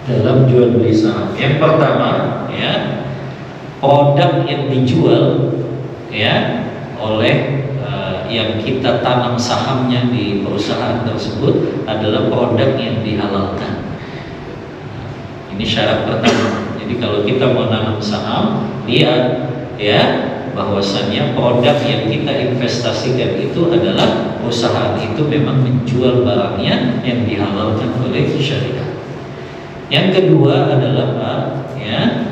dalam jual beli saham. Yang pertama ya, produk yang dijual ya oleh yang kita tanam sahamnya di perusahaan tersebut adalah produk yang dihalalkan. Ini syarat pertama. Jadi kalau kita mau nanam saham, lihat ya bahwasannya produk yang kita investasikan itu adalah perusahaan itu memang menjual barangnya yang dihalalkan oleh syariat. Yang kedua adalah ya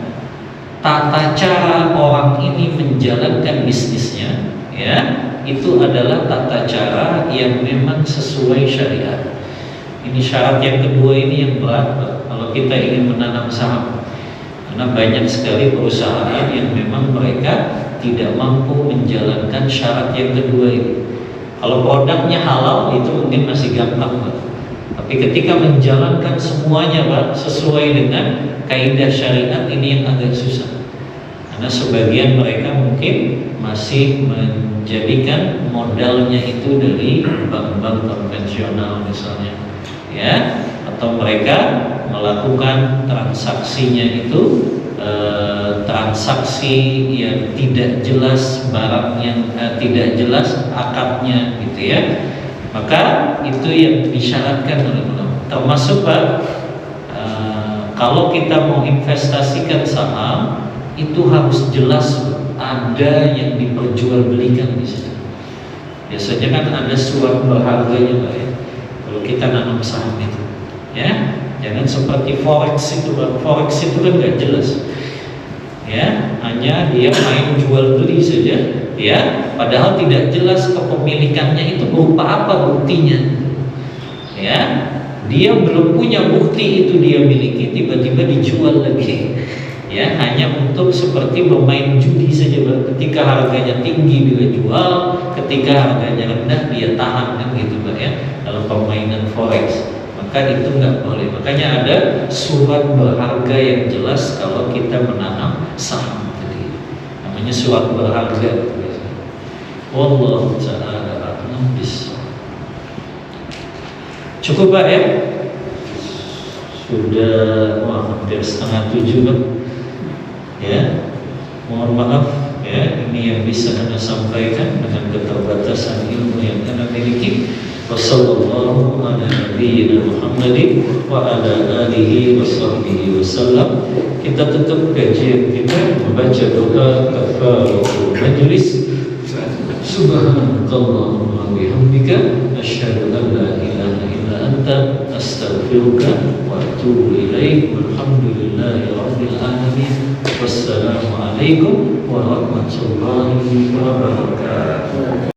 tata cara orang ini menjalankan bisnisnya, ya itu adalah tata cara yang memang sesuai syariat. Ini syarat yang kedua ini yang berat, Pak. Kalau kita ingin menanam saham, karena banyak sekali perusahaan yang memang mereka tidak mampu menjalankan syarat yang kedua ini. Kalau produknya halal itu mungkin masih gampang, Pak. Tapi ketika menjalankan semuanya, Pak, sesuai dengan kaidah syariat, ini yang agak susah. Karena sebagian mereka mungkin masih menjadikan modalnya itu dari bank-bank konvensional misalnya, ya, atau mereka melakukan transaksinya itu transaksi yang tidak jelas, barang yang tidak jelas akadnya gitu ya. Maka itu yang disyaratkan oleh ulama. Termasuk Pak, kalau kita mau investasikan saham itu harus jelas ada yang diperjualbelikan di situ. Biasanya kan ada surat berharganya Pak ya. Kalau kita nanam saham itu, ya. Jangan seperti forex itu, Pak. Forex itu kan nggak jelas, ya, hanya dia main jual beli saja, ya. Padahal tidak jelas kepemilikannya itu berupa apa buktinya, ya. Dia belum punya bukti itu dia miliki, tiba-tiba dijual lagi, ya, hanya untuk seperti bermain judi saja, Pak. Ketika harganya tinggi dia jual, ketika harganya rendah dia tahan, kan gitu, Pak ya. Dalam permainan forex, maka itu nggak boleh. Makanya ada surat berharga yang jelas kalau kita menanam saham tadi. Namanya surat berharga. Wallahu ta'ala a'lam bishawab. Cukup Pak ya? Sudah hampir 6:30 Pak. Ya, mohon maaf ya, ini yang bisa Anda sampaikan dengan keterbatasan ilmu yang Anda miliki. Wassallallahu ala nabiyyina Muhammadin wa ala alihi wa sahbihi wasallam. Kita tutup kajian kita membaca doa kafaratul majlis. Subhanakallahumma wa bihamdika asyhadu an la ilaha illa anta astaghfiruka wa atubu ilaik. Walhamdulillahi rabbil alamin. Wassalamu alaikum warahmatullahi wabarakatuh.